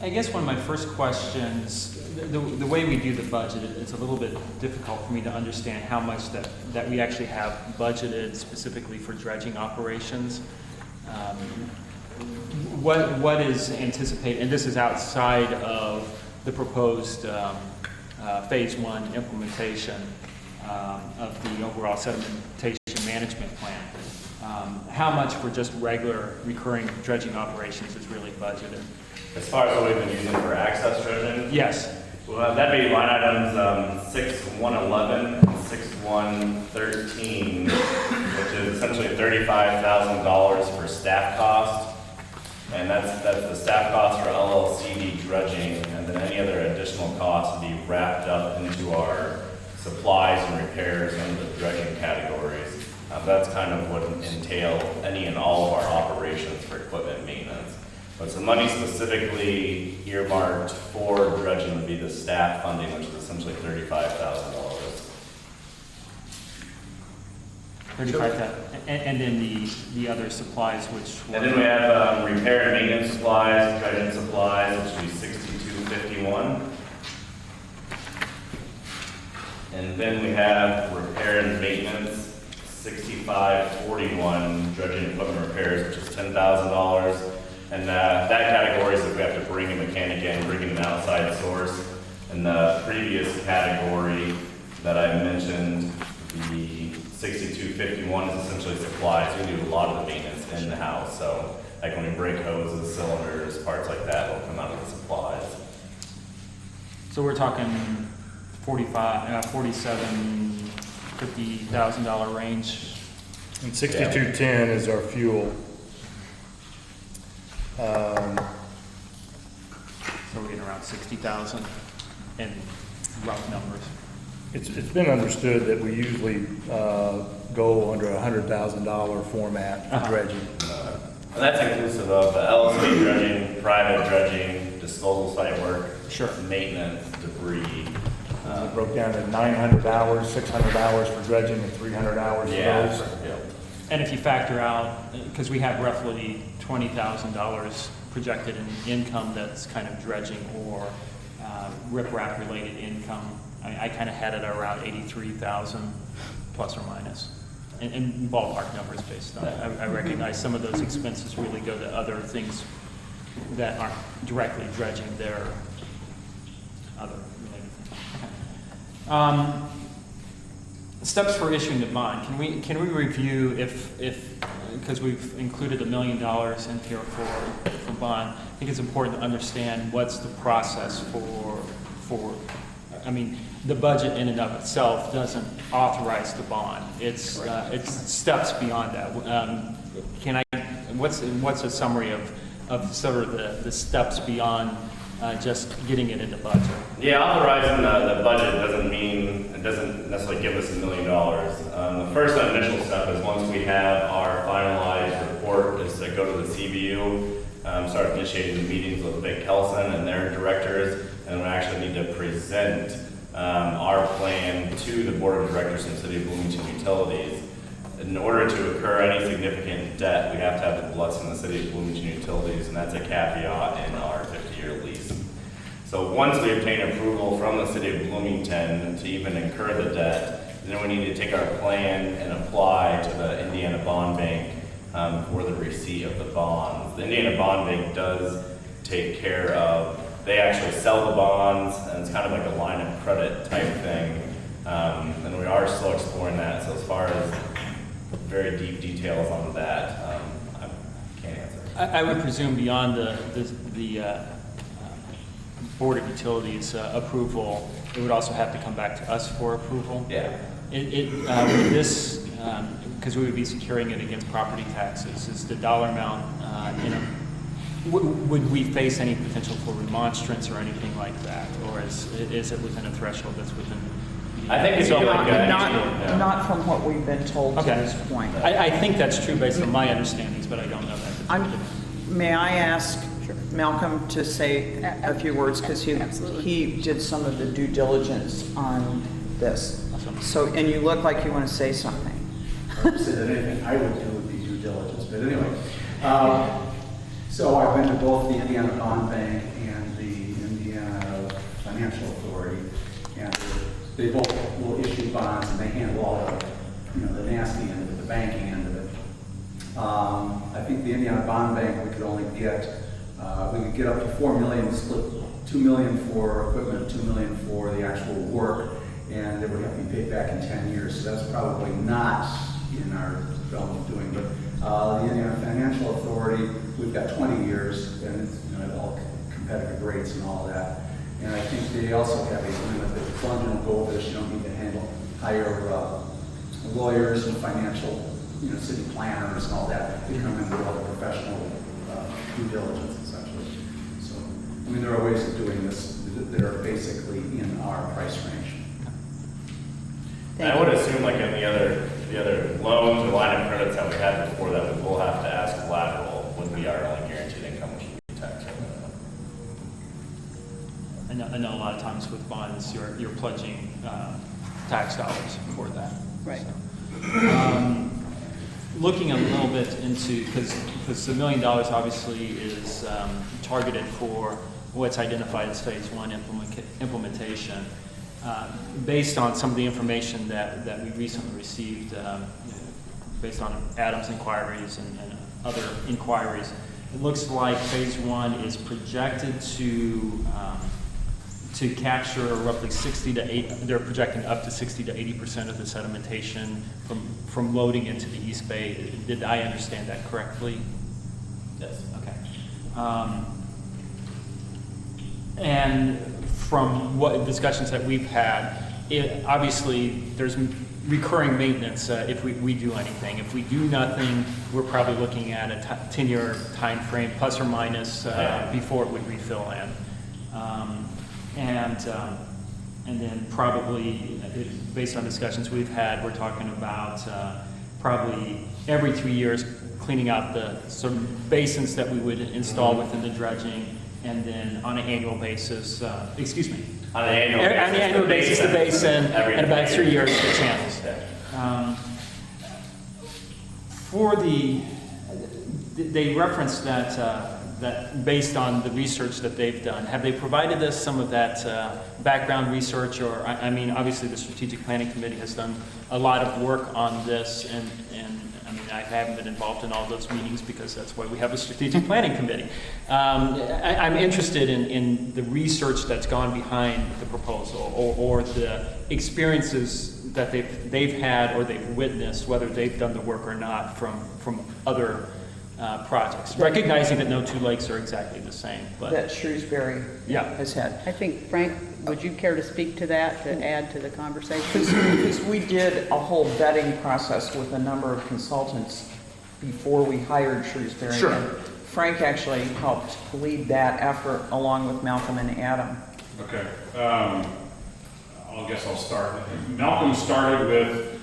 I guess one of my first questions, the way we do the budget, it's a little bit difficult for me to understand how much that we actually have budgeted specifically for dredging operations. What is anticipated, and this is outside of the proposed phase 1 implementation of the overall sedimentation management plan. How much for just regular recurring dredging operations is really budgeted? As far as what we've been using for access dredging? Yes. Well, that'd be line items 6111 and 6113, which is essentially $35,000 for staff cost. And that's the staff cost for LLCD dredging, and then any other additional costs would be wrapped up into our supplies and repairs under the dredging categories. That's kind of what entail any and all of our operations for equipment maintenance. But the money specifically earmarked for dredging would be the staff funding, which is essentially $35,000. 35,000, and then the other supplies, which And then we have repair and maintenance supplies, dredging supplies, which would be $62.51. And then we have repair and maintenance, $65.41, dredging equipment repairs, which is $10,000. And that category is if we have to bring a mechanic in, bring in an outside source. And the previous category that I mentioned, the $62.51 is essentially supplies. We do a lot of the maintenance in the house. So like when we break hoses, cylinders, parts like that will come out of the supplies. So we're talking $50,000 range. And 6210 is our fuel. So we're getting around 60,000 in rough numbers. It's been understood that we usually go under $100,000 format for dredging. And that's inclusive of the LLC dredging, private dredging, disposal site work, Sure. maintenance, debris. It broke down to 900 hours, 600 hours for dredging, and 300 hours for those. And if you factor out, because we have roughly $20,000 projected in income that's kind of dredging or riprap related income, I kind of had it around 83,000 plus or minus. And ballpark numbers based on it. I recognize some of those expenses really go to other things that aren't directly dredging, they're other related things. Steps for issuing the bond. Can we review if because we've included $1 million in here for bond. I think it's important to understand what's the process for. I mean, the budget in and of itself doesn't authorize the bond. It's steps beyond that. What's a summary of sort of the steps beyond just getting it in the budget? Yeah, authorizing the budget doesn't necessarily give us $1 million. The first initial step is once we have our finalized report is to go to the CBU, start initiating the meetings with Vic Kelson and their directors, and we actually need to present our plan to the board of directors in the City of Bloomington Utilities. In order to incur any significant debt, we have to have the blessing of the City of Bloomington Utilities, and that's a caveat in our 50-year lease. So once we obtain approval from the City of Bloomington to even incur the debt, then we need to take our plan and apply to the Indiana Bond Bank for the receipt of the bonds. The Indiana Bond Bank does take care of, they actually sell the bonds, and it's kind of like a line of credit type thing. And we are still exploring that, so as far as very deep details on that, I can't answer. I would presume beyond the Board of Utilities approval, it would also have to come back to us for approval. Yeah. With this, because we would be securing it against property taxes, is the dollar amount, would we face any potential for remonstrance or anything like that? Or is it within a threshold that's within? I think it's Not from what we've been told to Okay. this point. I think that's true based on my understandings, but I don't know that. May I ask Malcolm to say a few words, because Absolutely. he did some of the due diligence on this. Awesome. So, and you look like you want to say something. I said that anything I would do would be due diligence, but anyway. So I've been to both the Indiana Bond Bank and the Indiana Financial Authority, and they both will issue bonds, and they handle all the nasty end of it, the banking end of it. I think the Indiana Bond Bank, we could only get, we could get up to $4 million, split $2 million for equipment, $2 million for the actual work, and it would have to be paid back in 10 years. So that's probably not in our realm of doing. But the Indiana Financial Authority, we've got 20 years, and it's at all competitive rates and all that. And I think they also have a limit that the fund will go over this. You don't need to hire lawyers and financial, city planners and all that. They come in with all the professional due diligence, essentially. So, I mean, there are ways of doing this that are basically in our price range. And I would assume like in the other loans or line of credits that we had before that, we will have to ask collateral would be our only guaranteed income, which would be tax revenue. I know a lot of times with bonds, you're pledging tax dollars for that. Right. So, looking a little bit into, because the $1 million obviously is targeted for what's identified as phase one implementation. Based on some of the information that we recently received, based on Adam's inquiries and other inquiries, it looks like phase one is projected to capture roughly 60 to 80. They're projecting up to 60 to 80% of the sedimentation from loading into the East Bay. Did I understand that correctly? Yes. Okay. And from what discussions that we've had, obviously there's recurring maintenance if we do anything. If we do nothing, we're probably looking at a 10-year time frame, plus or minus, before it would refill in. And then probably, based on discussions we've had, we're talking about probably every 3 years cleaning out the sort of basins that we would install within the dredging, and then on an annual basis, On an annual basis, the basin, and about 3 years the channels. They referenced that based on the research that they've done, have they provided us some of that background research? Or, I mean, obviously the Strategic Planning Committee has done a lot of work on this, and I mean, I haven't been involved in all those meetings because that's why we have a Strategic Planning Committee. I'm interested in the research that's gone behind the proposal, or the experiences that they've had or they've witnessed, whether they've done the work or not from other projects, recognizing that no two lakes are exactly the same. But That Shrewsbury has had. I think, Frank, would you care to speak to that, to add to the conversation? Because we did a whole vetting process with a number of consultants before we hired Shrewsbury. Sure. And Frank actually helped lead that effort along with Malcolm and Adam. Okay. I guess I'll start. Malcolm started with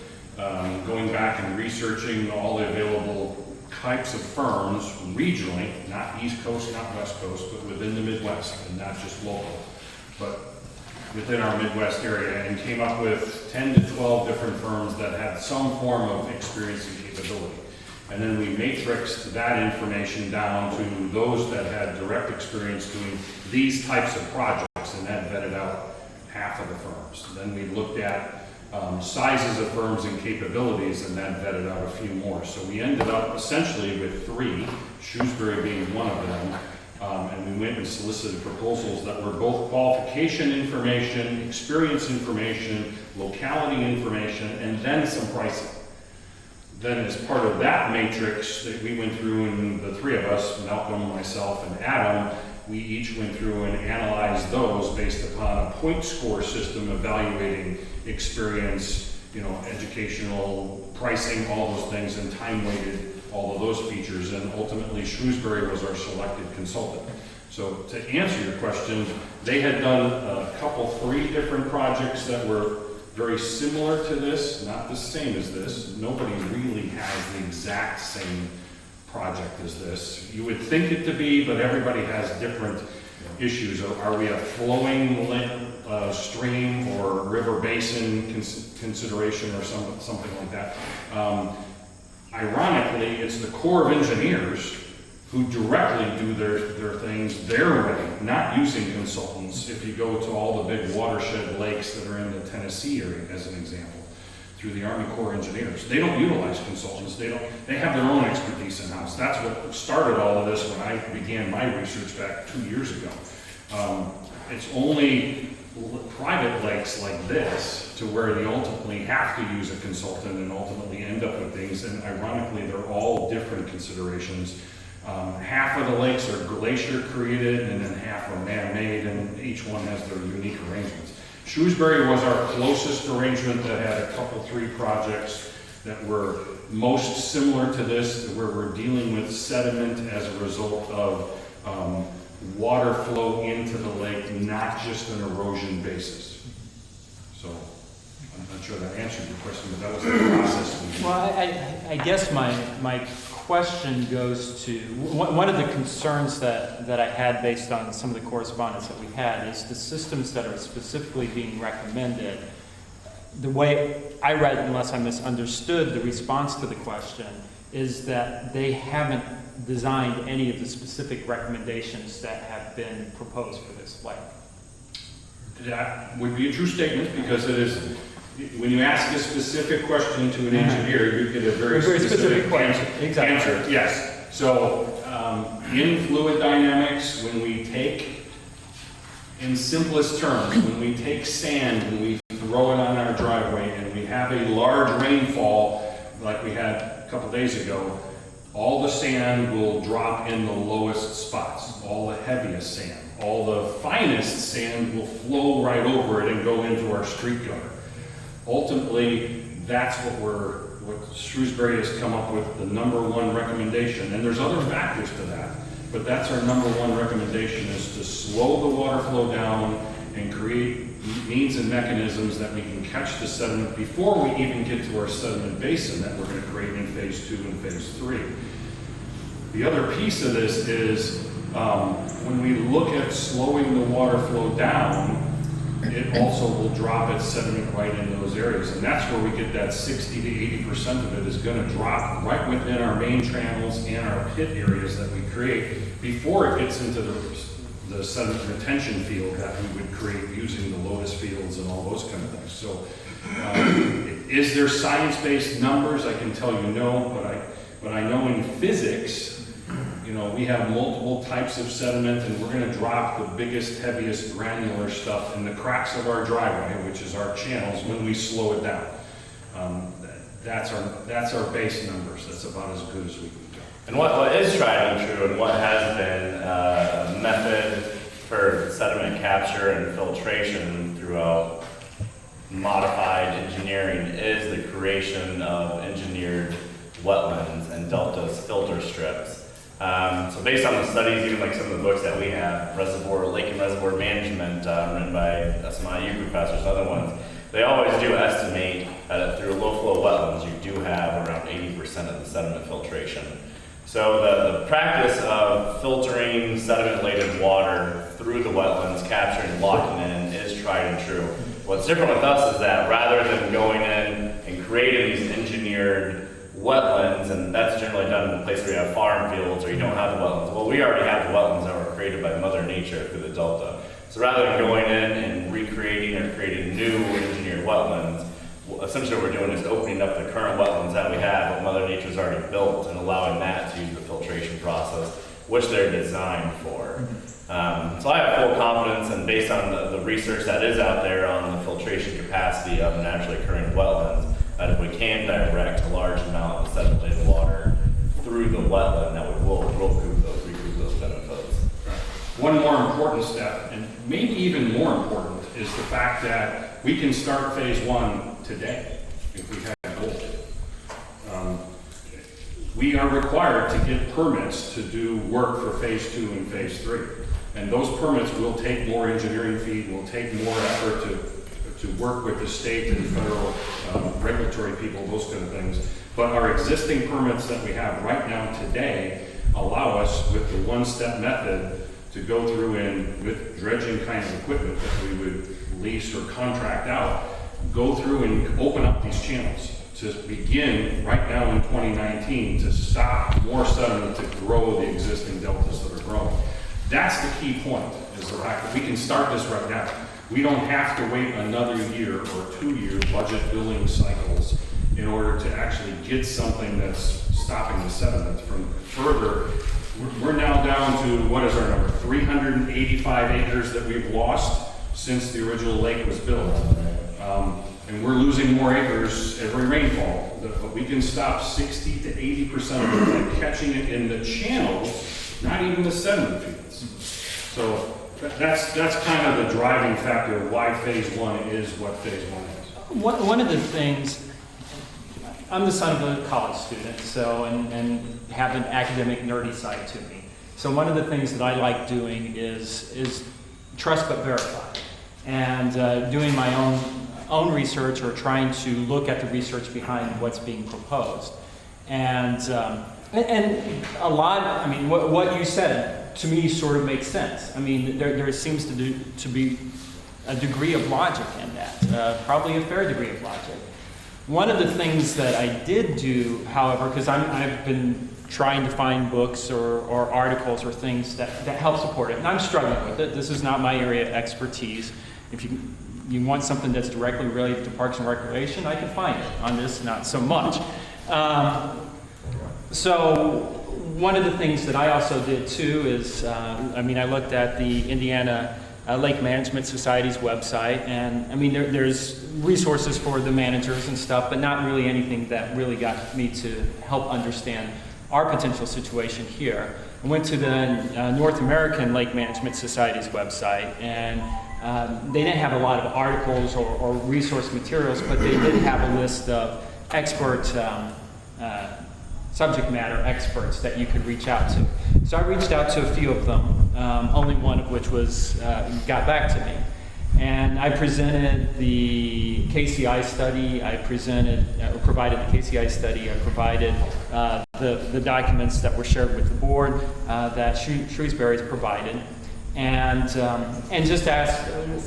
going back and researching all the available types of firms regionally, not East Coast, not West Coast, but within the Midwest, and not just local, but within our Midwest area, and came up with 10 to 12 different firms that had some form of experience and capability. And then we matrixed that information down to those that had direct experience doing these types of projects, and that vetted out half of the firms. Then we looked at sizes of firms and capabilities, and then vetted out a few more. So we ended up essentially with 3, Shrewsbury being one of them. And we went and solicited proposals that were both qualification information, experience information, locality information, and then some pricing. Then as part of that matrix that we went through, and the 3 of us, Malcolm, myself, and Adam, we each went through and analyzed those based upon a point score system evaluating experience, educational, pricing, all those things, and time weighted all of those features, and ultimately Shrewsbury was our selected consultant. So to answer your question, they had done a couple, 3 different projects that were very similar to this, not the same as this. Nobody really has the exact same project as this. You would think it to be, but everybody has different issues. Are we a flowing stream or river basin consideration or something like that? Ironically, it's the Corps of Engineers who directly do their things their way, not using consultants. If you go to all the big watershed lakes that are in the Tennessee area, as an example, through the Army Corps of Engineers, they don't utilize consultants. They have their own expertise in-house. That's what started all of this when I began my research back 2 years ago. It's only private lakes like this to where they ultimately have to use a consultant and ultimately end up with things, and ironically they're all different considerations. Half of the lakes are glacier created and then half are man-made, and each one has their unique arrangements. Shrewsbury was our closest arrangement that had a couple, 3 projects that were most similar to this, where we're dealing with sediment as a result of water flow into the lake, not just an erosion basis. So I'm not sure that answered your question, but that was the process. Well, I guess my question goes to, one of the concerns that I had based on some of the correspondence that we had is the systems that are specifically being recommended. The way I read, unless I misunderstood the response to the question, is that they haven't designed any of the specific recommendations that have been proposed for this lake. That would be a true statement, because it is, when you ask a specific question to an engineer, you get a very specific answer. Exactly. Answer. Yes. So in fluid dynamics, when we take, in simplest terms, when we take sand and we throw it on our driveway and we have a large rainfall like we had a couple days ago, all the sand will drop in the lowest spots, all the heaviest sand. All the finest sand will flow right over it and go into our street gutter. Ultimately, that's what Shrewsbury has come up with, the #1 recommendation. And there's other factors to that, but that's our #1 recommendation, is to slow the water flow down and create means and mechanisms that we can catch the sediment before we even get to our sediment basin that we're going to create in phase 2 and phase 3. The other piece of this is when we look at slowing the water flow down, it also will drop its sediment right in those areas. And that's where we get that 60 to 80% of it is going to drop right within our main channels and our pit areas that we create before it gets into the sediment retention field that we would create using the lotus fields and all those kind of things. So is there science-based numbers? I can tell you no, but I know in physics, we have multiple types of sediment, and we're going to drop the biggest, heaviest granular stuff in the cracks of our driveway, which is our channels, when we slow it down. That's our base numbers. That's about as good as we can go. And what is tried and true, and what has been a method for sediment capture and filtration throughout modified engineering, is the creation of engineered wetlands and deltas filter strips. So based on the studies, even like some of the books that we have, Lake and Reservoir Management, written by SMIU professors, other ones, they always do estimate that through low flow wetlands, you do have around 80% of the sediment filtration. So the practice of filtering sediment-laden water through the wetlands, capturing, locking in, is tried and true. What's different with us is that rather than going in and creating these engineered wetlands, and that's generally done in a place where you have farm fields or you don't have the wetlands. Well, we already have the wetlands that were created by Mother Nature through the Delta. So rather than going in and recreating or creating new engineered wetlands, essentially what we're doing is opening up the current wetlands that we have, what Mother Nature's already built, and allowing that to use the filtration process, which they're designed for. So I have full confidence, and based on the research that is out there on the filtration capacity of naturally occurring wetlands, that if we can direct a large amount of sediment water through the wetland, that we will recoup those benefits. One more important step, and maybe even more important, is the fact that we can start phase one today if we have a goal. We are required to get permits to do work for phase two and phase three. And those permits will take more engineering fee, will take more effort to work with the state and federal regulatory people, those kind of things. But our existing permits that we have right now today allow us, with the one-step method, to go through and, with dredging kind of equipment that we would lease or contract out, go through and open up these channels to begin right now in 2019 to stop more sediment to grow the existing deltas that are growing. That's the key point, is the fact that we can start this right now. We don't have to wait another year or 2 year budget billing cycles in order to actually get something that's stopping the sediment from further. We're now down to, what is our number, 385 acres that we've lost since the original lake was built. And we're losing more acres every rainfall, but we can stop 60 to 80% of it by catching it in the channels, not even the sediment fields. So that's kind of the driving factor of why phase one is what phase one is. One of the things, I'm the son of a college student, so, and have an academic nerdy side to me. So one of the things that I like doing is trust but verify. And doing my own research, or trying to look at the research behind what's being proposed. And a lot, I mean, what you said to me sort of makes sense. I mean, there seems to be a degree of logic in that, probably a fair degree of logic. One of the things that I did do, however, because I've been trying to find books or articles or things that help support it, and I'm struggling with it. This is not my area of expertise. If you want something that's directly related to Parks and Recreation, I can find it. On this, not so much. So one of the things that I also did too is, I looked at the Indiana Lake Management Society's website, and I mean, there's resources for the managers and stuff, but not really anything that really got me to help understand our potential situation here. I went to the North American Lake Management Society's website, and they didn't have a lot of articles or resource materials, but they did have a list of expert subject matter experts that you could reach out to. So I reached out to a few of them, only one of which got back to me. And I presented the KCI study, provided the KCI study, I provided the documents that were shared with the board that Shrewsbury's provided. And just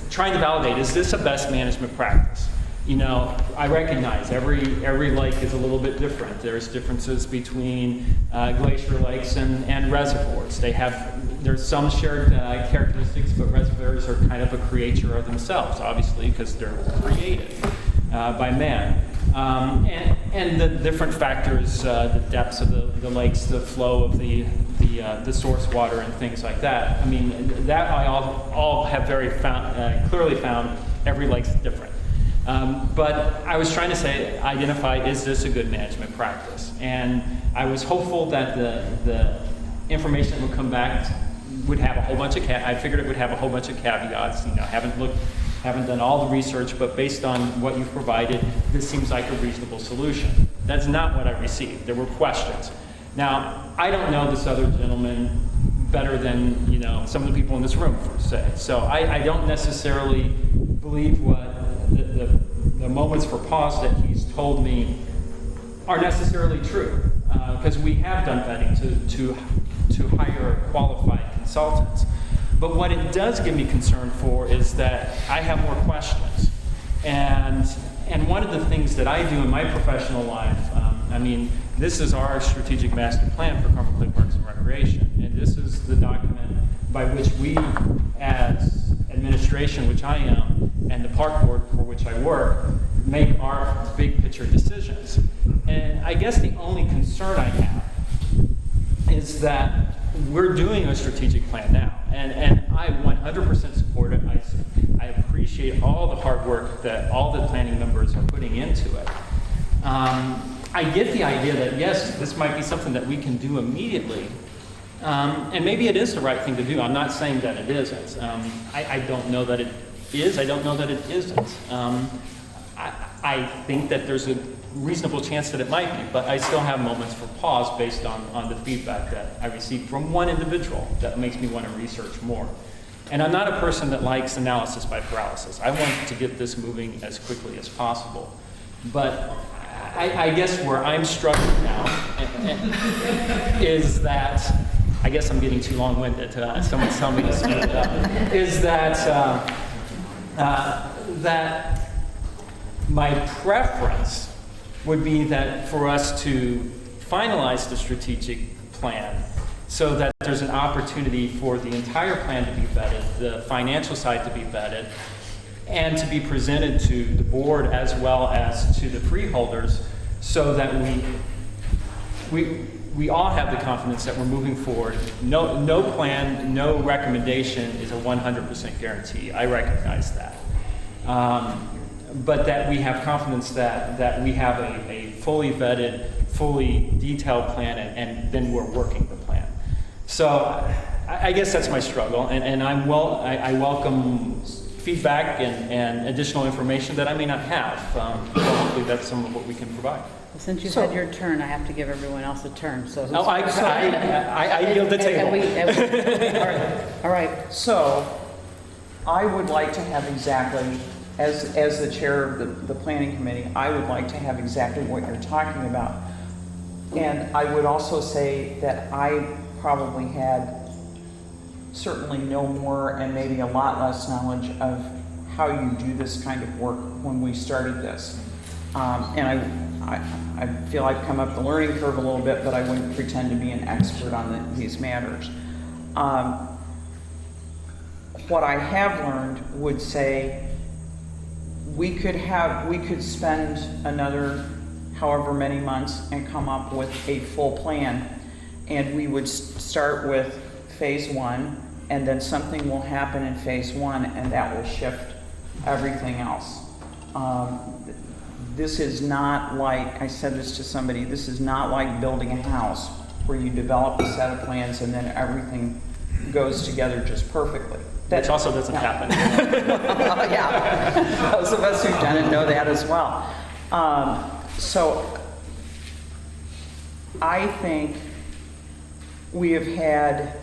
trying to validate, is this a best management practice? You know, I recognize every lake is a little bit different. There's differences between glacier lakes and reservoirs. There's some shared characteristics, but reservoirs are kind of a creature of themselves, obviously, because they're created by man. And the different factors, the depths of the lakes, the flow of the source water and things like that. I mean, that I all have clearly found every lake's different. But I was trying to identify, is this a good management practice? And I was hopeful that the information that would come back would have a whole bunch of I figured it would have a whole bunch of caveats. You know, haven't done all the research, but based on what you've provided, this seems like a reasonable solution. That's not what I received. There were questions. Now, I don't know this other gentleman better than, you know, some of the people in this room, per se. So I don't necessarily believe what the moments for pause that he's told me are necessarily true, because we have done vetting to hire qualified consultants. But what it does give me concern for is that I have more questions. And one of the things that I do in my professional life, this is our strategic master plan for Carmel Clay Parks and Recreation. And this is the document by which we, as administration, which I am, and the park board for which I work, make our big picture decisions. And I guess the only concern I have is that we're doing a strategic plan now, and I 100% support it. I appreciate all the hard work that all the planning members are putting into it. I get the idea that, yes, this might be something that we can do immediately, and maybe it is the right thing to do. I'm not saying that it isn't. I don't know that it is. I don't know that it isn't. I think that there's a reasonable chance that it might be, but I still have moments for pause based on the feedback that I received from one individual that makes me want to research more. And I'm not a person that likes analysis by paralysis. I want to get this moving as quickly as possible. But I guess where I'm struggling now is that, I guess I'm getting too long-winded, someone's telling me to speed it up, is that that my preference would be that for us to finalize the strategic plan so that there's an opportunity for the entire plan to be vetted, the financial side to be vetted, and to be presented to the board as well as to the freeholders, so that we all have the confidence that we're moving forward. No plan, no recommendation is a 100% guarantee. I recognize that. But that we have confidence that we have a fully vetted, fully detailed plan, and then we're working the plan. So I guess that's my struggle, and I welcome feedback and additional information that I may not have. Hopefully that's some of what we can provide. Well, since you've had your turn, I have to give everyone else a turn, so. Oh, I yield the table. All right, so I would like to have exactly, as the chair of the planning committee, I would like to have exactly what you're talking about. And I would also say that I probably had certainly no more and maybe a lot less knowledge of how you do this kind of work when we started this. And I feel I've come up the learning curve a little bit, but I wouldn't pretend to be an expert on these matters. What I have learned would say we could spend another however many months and come up with a full plan, and we would start with phase one, and then something will happen in phase one, and that will shift everything else. This is not like, I said this to somebody, this is not like building a house where you develop a set of plans and then everything goes together just perfectly. Which also doesn't happen. Yeah, those of us who've done it know that as well. So I think we have had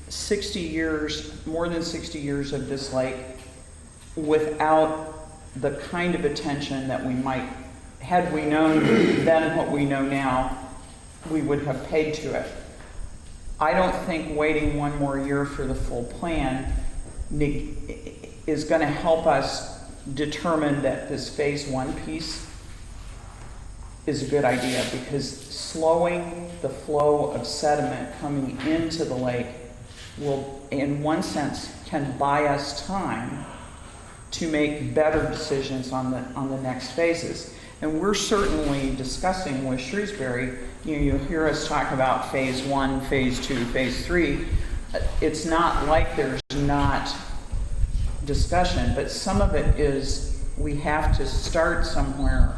60 years, more than 60 years of this lake without the kind of attention that we might, had we known then what we know now, we would have paid to it. I don't think waiting one more year for the full plan is going to help us determine that this phase one piece is a good idea, because slowing the flow of sediment coming into the lake will, in one sense, can buy us time to make better decisions on the next phases. And we're certainly discussing with Shrewsbury, you hear us talk about phase one, phase two, phase three. It's not like there's not discussion, but some of it is we have to start somewhere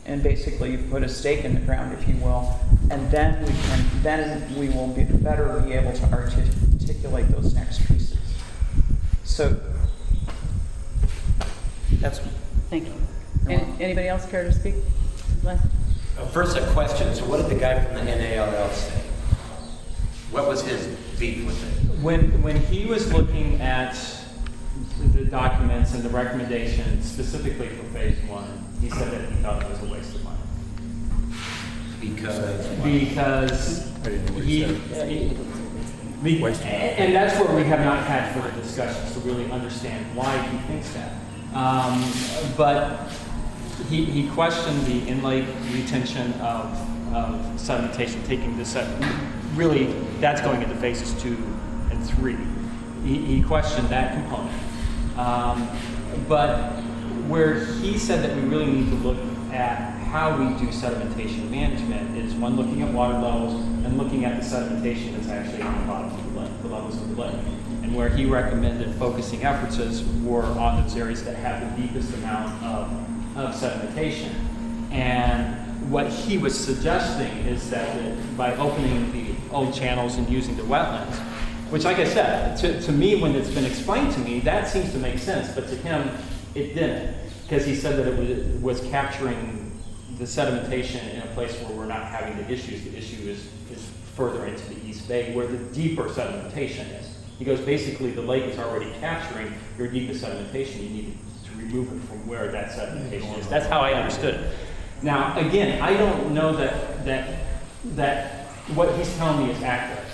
and basically put a stake in the ground, if you will, and then we will be better be able to articulate those next pieces. So that's. Thank you. Anybody else care to speak? Les? First, a question. So what did the guy from the NALL say? What was his beef with it? When he was looking at the documents and the recommendations specifically for phase one, he said that he thought it was a waste of money. Because and that's where we have not had further discussions to really understand why he thinks that. But he questioned the in-lake retention of sedimentation, taking this really, that's going into phases 2 and 3. He questioned that component. But where he said that we really need to look at how we do sedimentation management is one, looking at water levels and looking at the sedimentation that's actually on the bottom of the lake, the levels of the lake. And where he recommended focusing efforts were on those areas that have the deepest amount of sedimentation. And what he was suggesting is that by opening the old channels and using the wetlands, which, like I said, to me, when it's been explained to me, that seems to make sense, but to him, it didn't, because he said that it was capturing the sedimentation in a place where we're not having the issues. The issue is further into the East Bay, where the deeper sedimentation is. He goes, basically, the lake is already capturing your deepest sedimentation. You need to remove it from where that sedimentation is. That's how I understood it. Now, again, I don't know that what he's telling me is accurate.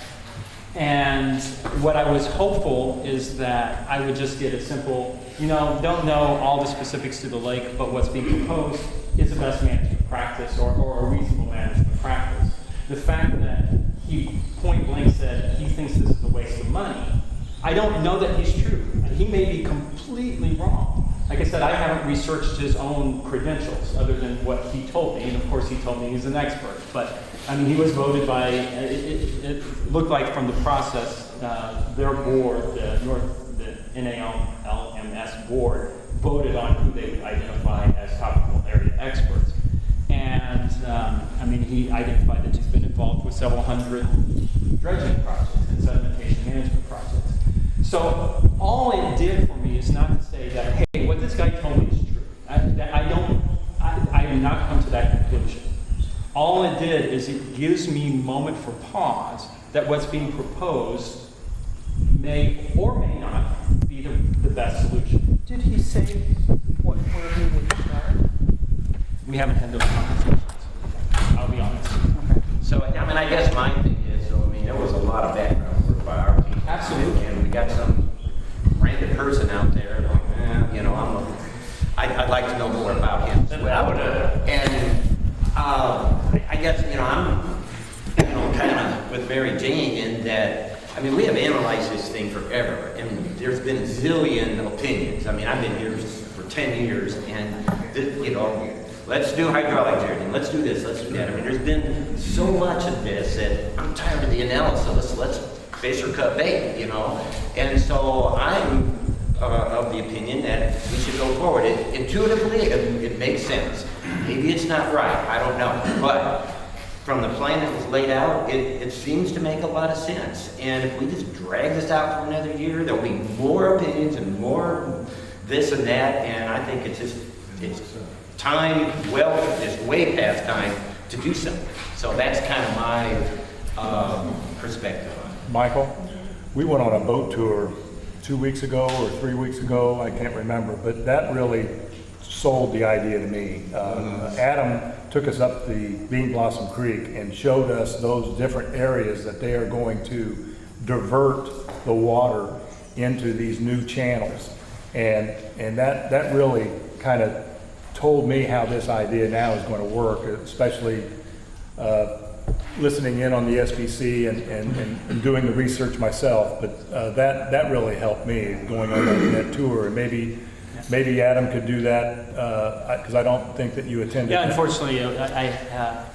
And what I was hopeful is that I would just get a simple, don't know all the specifics to the lake, but what's being proposed is the best management practice or a reasonable management practice. The fact that he point blank said he thinks this is a waste of money, I don't know that he's true. He may be completely wrong. Like I said, I haven't researched his own credentials other than what he told me, and of course he told me he's an expert. But I mean, he was voted by, it looked like from the process, their board, the NALMS board, voted on who they would identify as topical area experts. And I mean, he identified that he's been involved with several hundred dredging projects and sedimentation management projects. So all it did for me is not to say that, hey, what this guy told me is true. I have not come to that conclusion. All it did is it gives me a moment for pause that what's being proposed may or may not be the best solution. Did he say where he would start? We haven't had those conversations. I'll be honest. Okay. So, I mean, I guess my thing is, so, I mean, there was a lot of background work by our team. Absolutely. And we got some random person out there, like, I'd like to know more about him as well. And I guess, I'm, kind of with Mary Jane in that, I mean, we have analyzed this thing forever, and there's been a zillion opinions. I mean, I've been here for 10 years, and, let's do hydraulic dredging, let's do this, let's do that. I mean, there's been so much of this that I'm tired of the analysis. Let's fish or cut bait, And so I'm of the opinion that we should go forward. Intuitively, it makes sense. Maybe it's not right, I don't know. But from the plan that was laid out, it seems to make a lot of sense. And if we just drag this out for another year, there'll be more opinions and more this and that. And I think it's time, it's way past time to do something. So that's kind of my perspective on it. Michael, we went on a boat tour 2 weeks ago or 3 weeks ago, I can't remember, but that really sold the idea to me. Adam took us up the Bean Blossom Creek and showed us those different areas that they are going to divert the water into these new channels. And that really kind of told me how this idea now is going to work, especially listening in on the SBC and doing the research myself. But that really helped me going on that tour. And maybe Adam could do that, because I don't think that you attended. Yeah, unfortunately, I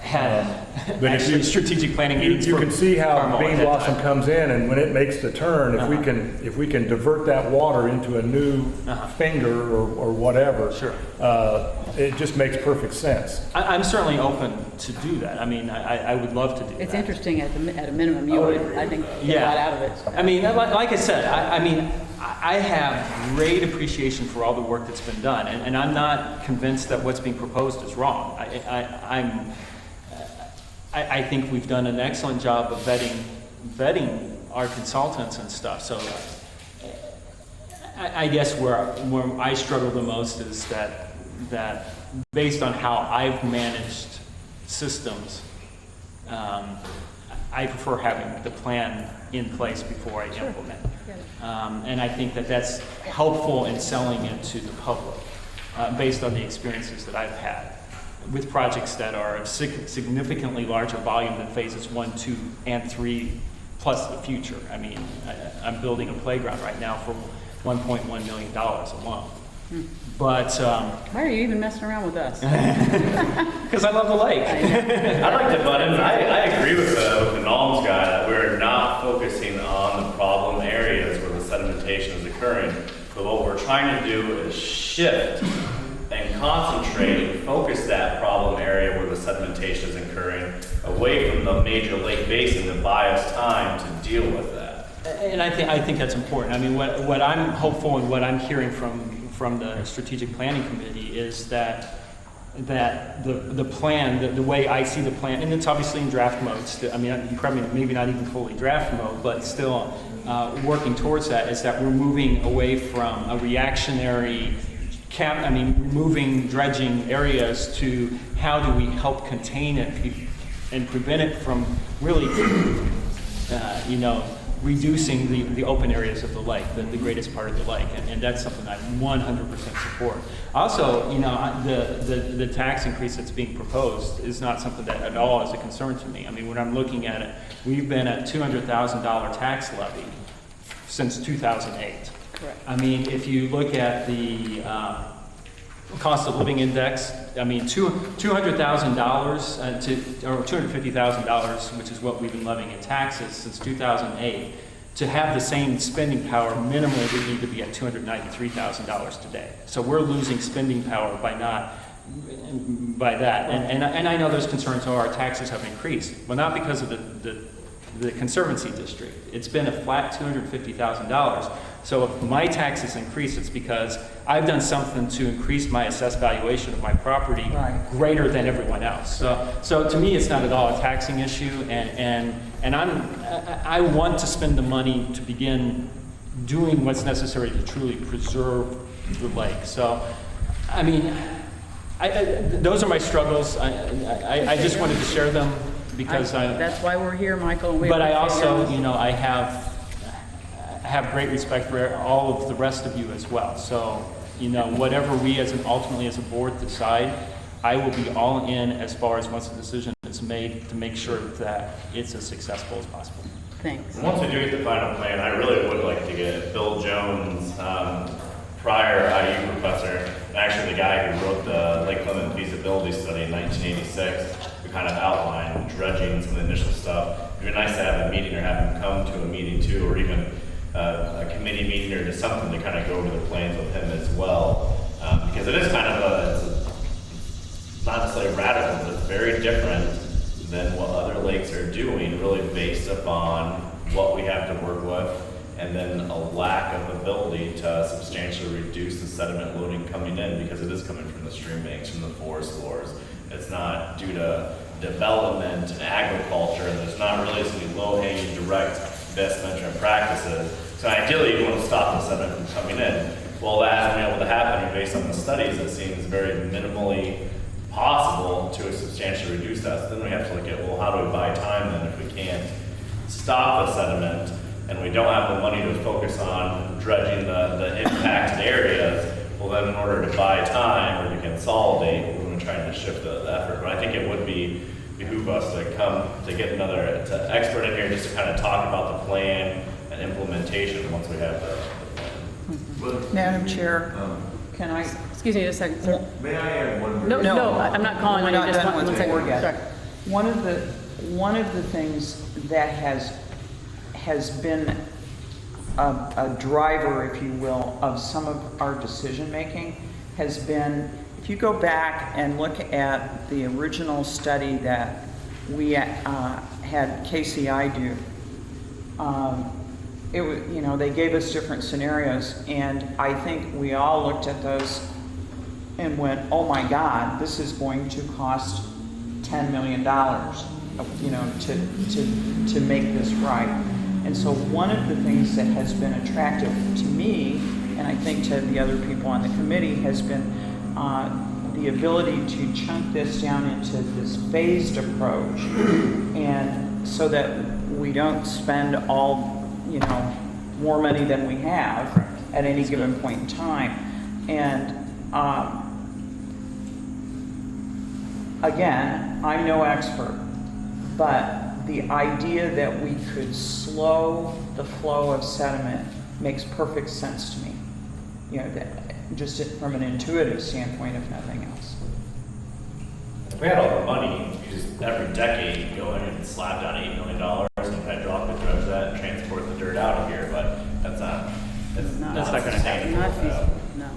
had but actually strategic planning meetings. You can see how Carmel at Bean that Blossom time. comes in, and when it makes the turn, if we can divert that water into a new finger or whatever, Sure. It just makes perfect sense. I'm certainly open to do that. I mean, I would love to do that. It's interesting at a minimum, you would, I think, get a lot out of it. I mean, like I said, I have great appreciation for all the work that's been done, and I'm not convinced that what's being proposed is wrong. I think we've done an excellent job of vetting our consultants and stuff. So I guess where I struggle the most is that based on how I've managed systems, I prefer having the plan in place before I implement. And I think that that's helpful in selling it to the public, based on the experiences that I've had with projects that are of significantly larger volume than phases 1, 2, and 3, plus the future. I mean, I'm building a playground right now for $1.1 million alone. But, Why are you even messing around with us? because I love the lake. I'd like to butt in. I agree with the Nalms guy that we're not focusing on the problem areas where the sedimentation is occurring. But what we're trying to do is shift and concentrate and focus that problem area where the sedimentation is occurring away from the major lake basin to buy us time to deal with that. And I think that's important. I mean, what I'm hopeful and what I'm hearing from the strategic planning committee is that the plan, the way I see the plan, and it's obviously in draft mode. Still, I mean, probably maybe not even fully draft mode, but still working towards that. Is that we're moving away from a reactionary removing dredging areas to how do we help contain it and prevent it from really, reducing the open areas of the lake, the greatest part of the lake, and that's something I 100% support. Also, the tax increase that's being proposed is not something that at all is a concern to me. I mean, when I'm looking at it, we've been at $200,000 tax levy since 2008. Correct. I mean, if you look at the cost of living index, I mean, $200,000 or $250,000, which is what we've been levying in taxes since 2008, to have the same spending power, minimally we need to be at $293,000 today. So we're losing spending power by that. And I know those concerns are our taxes have increased, but not because of the Conservancy District. It's been a flat $250,000. So if my taxes increase, it's because I've done something to increase my assessed valuation of my property greater than everyone else. So to me, it's not at all a taxing issue, and I want to spend the money to begin doing what's necessary to truly preserve the lake. So, I mean, those are my struggles. I just wanted to share them because That's why we're here, Michael. and we But I appreciate also, yours. I have great respect for all of the rest of you as well. So, whatever we ultimately as a board decide, I will be all in as far as once the decision is made to make sure that it's as successful as possible. Thanks. And once we do get the final plan, I really would like to get Bill Jones, prior IU professor, and actually the guy who wrote the Lake Lemon feasibility study in 1986, to kind of outline dredging some of the initial stuff. It'd be nice to have a meeting or have him come to a meeting too, or even a committee meeting or just something to kind of go over the plans with him as well. Because it is kind of it's not necessarily radical, but it's very different than what other lakes are doing, really based upon what we have to work with, and then a lack of ability to substantially reduce the sediment loading coming in, because it is coming from the stream banks, from the forest floors. It's not due to development and agriculture, and there's not really any low-hanging direct best management practices. So ideally, you want to stop the sediment from coming in. Well, that hasn't been able to happen based on the studies. It seems very minimally possible to substantially reduce that. So then we have to look at, well, how do we buy time then if we can't stop the sediment and we don't have the money to focus on dredging the impacted areas? Well, then in order to buy time or to consolidate, we're going to try to shift the effort. But I think it would behoove us to come to get another expert in here just to kind of talk about the plan and implementation once we have the plan. Madam Chair, can I? Excuse me a second, sir. May I add one more? No, I'm not calling We're on you. not Just done one with the second. board yet. Sorry. One of the things that has been a driver, if you will, of some of our decision-making has been, if you go back and look at the original study that we had KCI do, it was, they gave us different scenarios, and I think we all looked at those and went, oh my God, this is going to cost $10 million, to make this right. And so one of the things that has been attractive to me, and I think to the other people on the committee, has been the ability to chunk this down into this phased approach, and so that we don't spend all, more money than we have at any given point in time. And again, I'm no expert, but the idea that we could slow the flow of sediment makes perfect sense to me. just from an intuitive standpoint, if nothing else. If we had all the money, you just every decade go in and slap down $8 million and kind of drop the dredge that and transport the dirt out of here, but that's not Not gonna happen. feasible, no.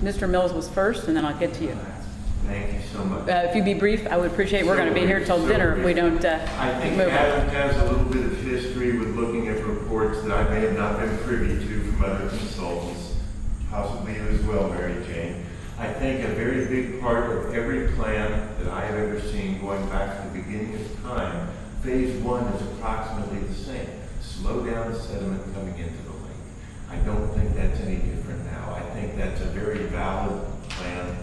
Mr. Mills was first, and then I'll get to you. Thank you so much. If you'd be brief, I would appreciate, we're gonna be here till dinner if we don't I think move on. Adam has a little bit of history with looking at reports that I may have not been privy to from other consultants, possibly you as well, Mary Jane. I think a very big part of every plan that I have ever seen going back to the beginning of time, phase one is approximately the same. Slow down the sediment coming into the lake. I don't think that's any different now. I think that's a very valid plan.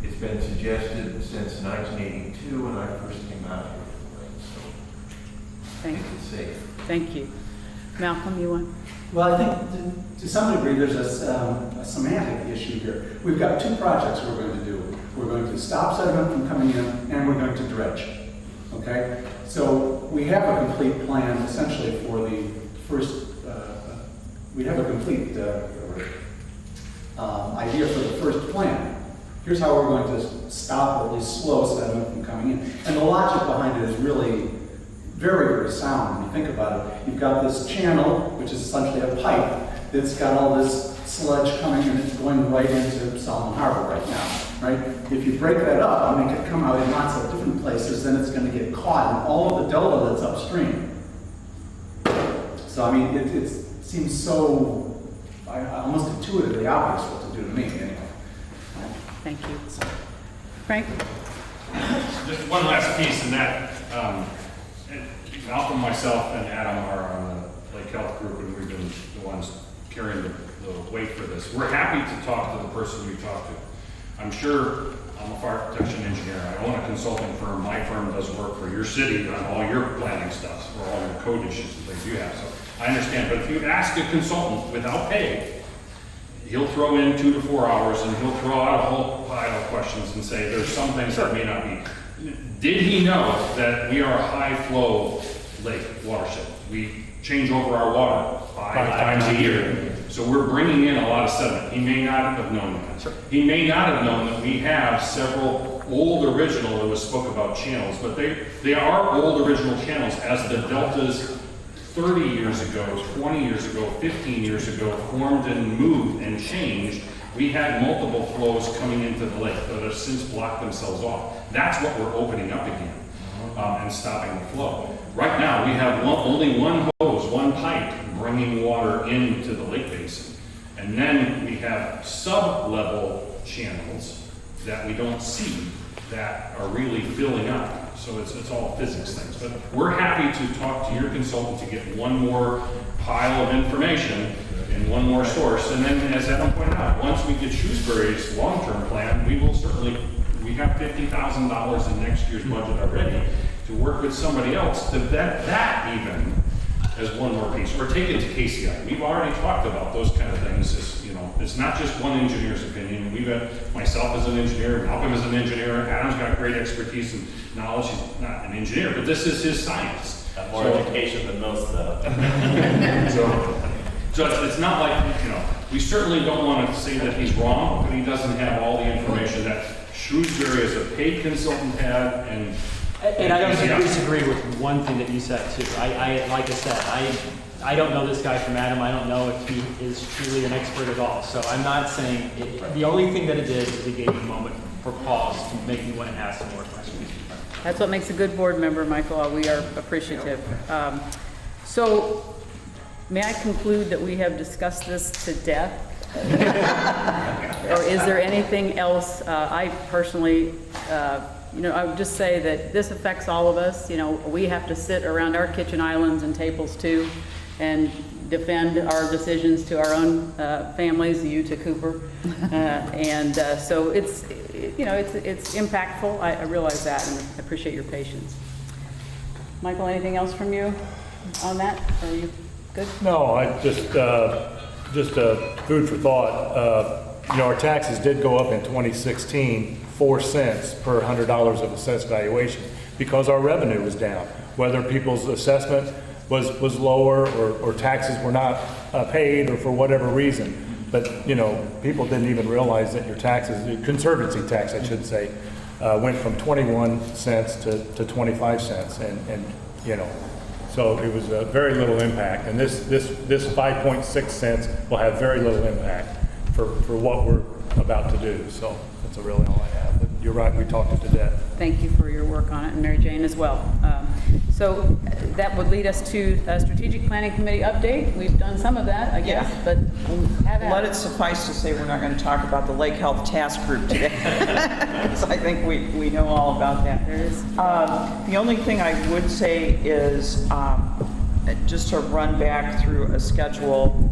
It's been suggested since 1982 when I first came out here to the lake, so I Thank think you. it's safe. Thank you. Malcolm, you want? Well, I think to some degree, there's a semantic issue here. We've got two projects we're going to do. We're going to stop sediment from coming in, and we're going to dredge. Okay? So we have a complete plan essentially for the first, we have a complete idea for the first plan. Here's how we're going to stop or at least slow sediment from coming in. And the logic behind it is really very, very sound when you think about it. You've got this channel, which is essentially a pipe that's got all this sludge coming and it's going right into Solomon Harbor right now, right? If you break that up and make it come out in lots of different places, then it's going to get caught in all of the delta that's upstream. So, I mean, it seems so almost intuitively obvious what to do to me, anyway. Thank you. Frank? Just one last piece in that, Malcolm, myself, and Adam are on the Lake Health Group, and we've been the ones carrying the weight for this. We're happy to talk to the person we talk to. I'm sure, I'm a fire protection engineer, I own a consulting firm, my firm does work for your city on all your planning stuff, for all your code issues and things you have, so I understand. But if you ask a consultant without pay, he'll throw in 2 to 4 hours and he'll throw out a whole pile of questions and say, there's some things that may not be. Did he know that we are a high flow lake watershed? We change over our water 5 times a year. So we're bringing in a lot of sediment. He may not have known that. He may not have known that we have several old original, it was spoke about channels, but they are old original channels as the deltas 30 years ago, 20 years ago, 15 years ago formed and moved and changed. We had multiple flows coming into the lake that have since blocked themselves off. That's what we're opening up again and stopping the flow. Right now, we have only one hose, one pipe bringing water into the lake basin. And then we have sub-level channels that we don't see that are really filling up. So it's all physics things. But we're happy to talk to your consultant to get one more pile of information and one more source. And then, as Adam pointed out, once we get Shrewsbury's long-term plan, we will certainly, we have $50,000 in next year's budget already to work with somebody else to vet that even as one more piece, or take it to KCI. We've already talked about those kind of things. It's not just one engineer's opinion. We've got myself as an engineer, Malcolm as an engineer, Adam's got great expertise and knowledge. He's not an engineer, but this is his science. Got more education than most, though. So it's not like, we certainly don't want to say that he's wrong, but he doesn't have all the information that Shrewsbury as a paid consultant had, and I don't disagree with one thing that you said too. Like I said, I don't know this guy from Adam. I don't know if he is truly an expert at all. So I'm not saying, the only thing that it did is it gave me a moment for pause to make me want to ask some more questions. That's what makes a good board member, Michael. We are appreciative. So may I conclude that we have discussed this to death? Or is there anything else? I personally, I would just say that this affects all of us. We have to sit around our kitchen islands and tables too and defend our decisions to our own families, you to Cooper. So it's impactful. I realize that and I appreciate your patience. Michael, anything else from you on that? Are you good? No, I just food for thought. Our taxes did go up in 2016, 4 cents per $100 of assessed valuation because our revenue was down. Whether people's assessment was lower or taxes were not paid or for whatever reason. But, you know, people didn't even realize that your taxes, your conservancy tax, I should say, went from 21 cents to 25 cents. And, you know, so it was very little impact. And this 5.6 cents will have very little impact for what we're about to do. So that's really all I have. But you're right, we talked it to death. Thank you for your work on it, and Mary Jane as well. So that would lead us to a strategic planning committee update. We've done some of that, I guess, Yeah. but have at Let it. it suffice to say, we're not going to talk about the Lake Health Task Group today. Because I think we know all about that. There is. The only thing I would say is, just to run back through a schedule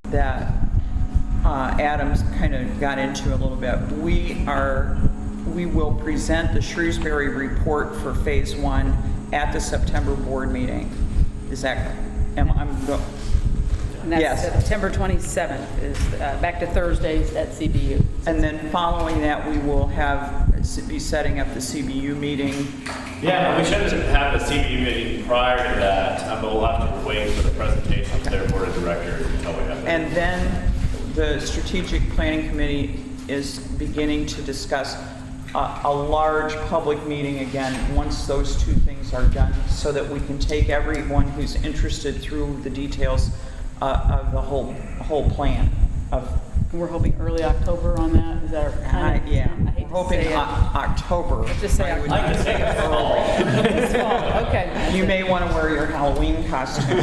that Adams kind of got into a little bit. We will present the Shrewsbury report for Phase 1 at the September board meeting. Is that, And that's Yes. September 27th, is back to Thursdays at CBU. and then following that, we will be setting up the CBU meeting. Yeah, we should have a CBU meeting prior to that, but we'll have to wait for the presentation to their board of directors until we have that. And then the strategic planning committee is beginning to discuss a large public meeting again, once those two things are done, so that we can take everyone who's interested through the details of the whole plan of, We're hoping early October on that. Is that our kind of? yeah, I hate to hoping say it. October. Just say I would- October. I can take it fall. This fall, okay. You may want to wear your Halloween costume.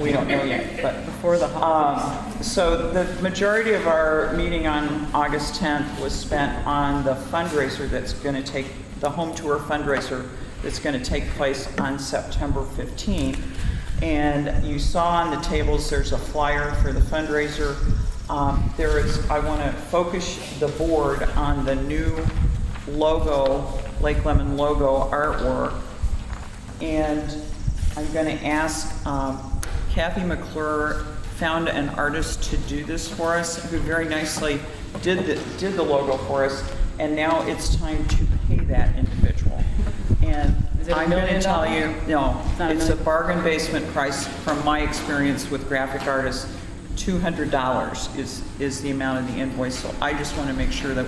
We don't know yet, but. Before the holidays. So the majority of our meeting on August 10th was spent on the fundraiser that's going to the home tour fundraiser that's going to take place on September 15th. And you saw on the tables, there's a flyer for the fundraiser. I want to focus the board on the new logo, Lake Lemon logo artwork. And I'm going to ask Kathy McClure found an artist to do this for us, who very nicely did the logo for us, and now it's time to pay that individual. And Is it $1 I'm going to million? tell you, no, It's not $1 it's a million? bargain basement price from my experience with graphic artists. $200 is the amount of the invoice, so I just want to make sure that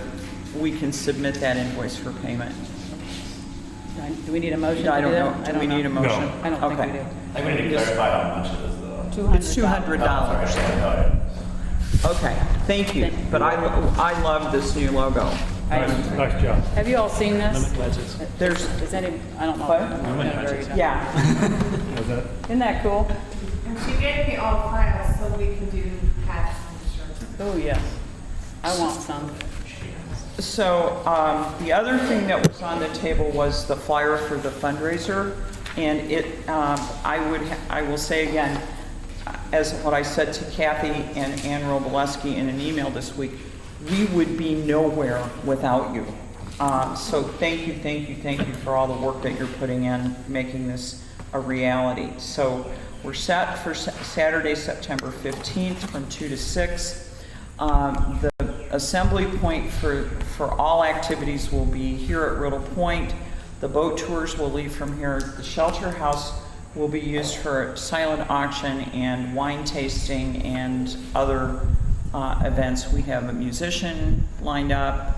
we can submit that invoice for payment. Do we need a motion to I do don't that? know, do we need a motion? I don't think we Okay. do. I think we need to clarify how much it is though. It's $200. Okay, thank you, but I love this new logo. Nice job. Have you all seen this? There's, Is any, I don't know. What? yeah, Was that? Isn't that cool? And she gave me all files so we can do hats and shirts. Oh, yes. I want some. so the other thing that was on the table was the flyer for the fundraiser, and I will say again, as what I said to Kathy and Ann Roboleski in an email this week, we would be nowhere without you. So thank you for all the work that you're putting in, making this a reality. So we're set for Saturday, September 15th from 2 to 6. The assembly point for all activities will be here at Riddle Point. The boat tours will leave from here. The shelter house will be used for silent auction and wine tasting and other events. We have a musician lined up.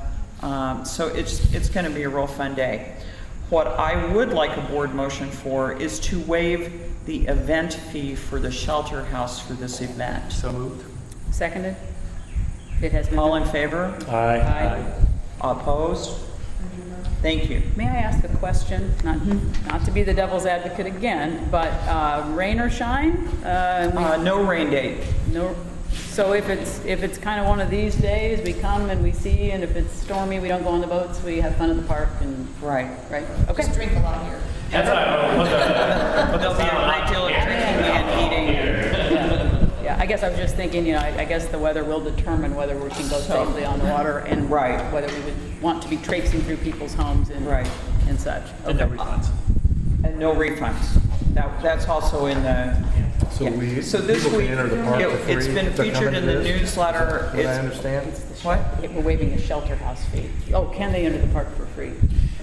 So it's going to be a real fun day. What I would like a board motion for is to waive the event fee for the shelter house for this event. So moved. Seconded? It has been. All in favor? Aye. Aye. Opposed? Thank you. May I ask a question? Not to be the devil's advocate again, but rain or shine? No rain date. No. So if it's kind of one of these days, we come and we see, and if it's stormy, we don't go on the boats, we have fun at the park and. Right. Right? Okay. Just drink a lot here. That's all right. There'll be a great deal of drinking and eating. Yeah, I guess I was just thinking, I guess the weather will determine whether we can go safely on the water and Right. whether we would want to be traipsing through people's homes and Right. and such. And no refunds. And no refunds. That's also in the. So Yeah. So this people week, can enter the park for free it's been if they're featured coming in to the this? newsletter. What I understand? What? We're waiving a shelter house fee. Oh, can they enter the park for free?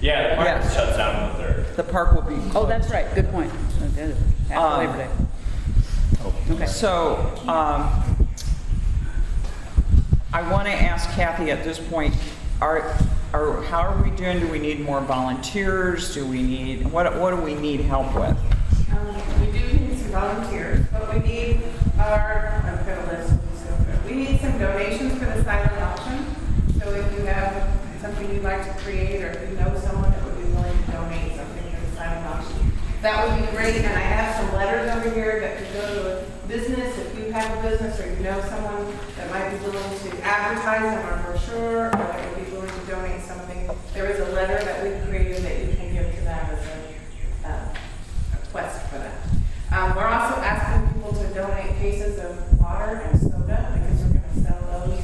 Yeah, the park Yes. shuts down on the 3rd. The park will be. Oh, that's right, good point. After Labor Day. Okay. So, I want to ask Kathy at this point, how are we doing? Do we need more volunteers? Do we need, what do we need help with? We do need some volunteers, but we need I've got a list. We need some donations for the silent auction. So if you have something you'd like to create, or if you know someone that would be willing to donate something for the silent auction, that would be great. And I have some letters over here that could go to a business. If you have a business or you know someone that might be willing to advertise on our brochure, or that would be willing to donate something, there is a letter that we've created that you can give to them as a request for that. We're also asking people to donate cases of water and soda, because we're going to sell those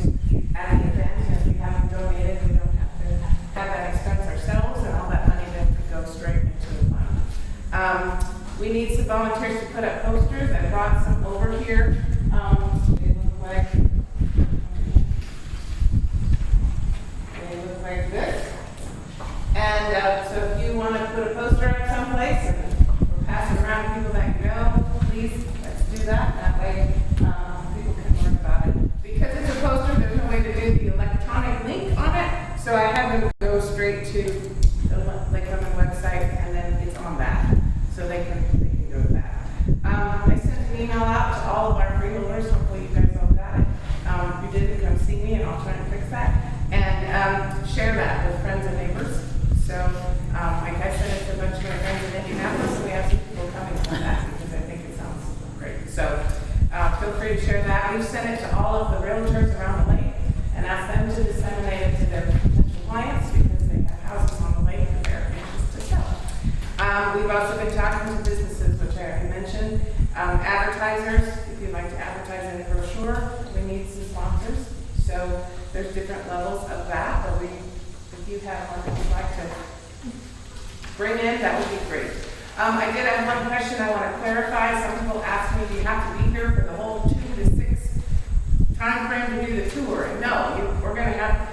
at the event. And if we haven't donated, we don't have to have that expense ourselves, and all that money then could go straight into the fund. We need some volunteers to put up posters. I brought some over here. They look like this. And so if you want to put a poster up someplace or pass it around to people that you know, please, let's do that. That way people can learn about it. Because it's a poster, there's no way to do the electronic link on it. So I have them go straight to the Lakeland website, and then it's on that. So they can go to that. I sent an email out to all of our freeholders. Hopefully you guys all got it. If you didn't, come see me and I'll try and fix that. And share that with friends and neighbors. So, like I said, it's a bunch of my friends in Indianapolis, and we have some people coming from that because I think it sounds great. So, feel free to share that. We've sent it to all of the realtors around the lake and asked them to disseminate it to their potential clients, because they have houses on the lake that they're anxious to sell. We've also been talking to businesses, which I already mentioned. Advertisers, if you'd like to advertise in a brochure, we need some sponsors. So there's different levels of that, but if you have one that you'd like to bring in, that would be great. I did have one question I want to clarify. Some people ask me, do you have to be here for the whole 2 to 6 time frame to do the tour? And no, we're going to have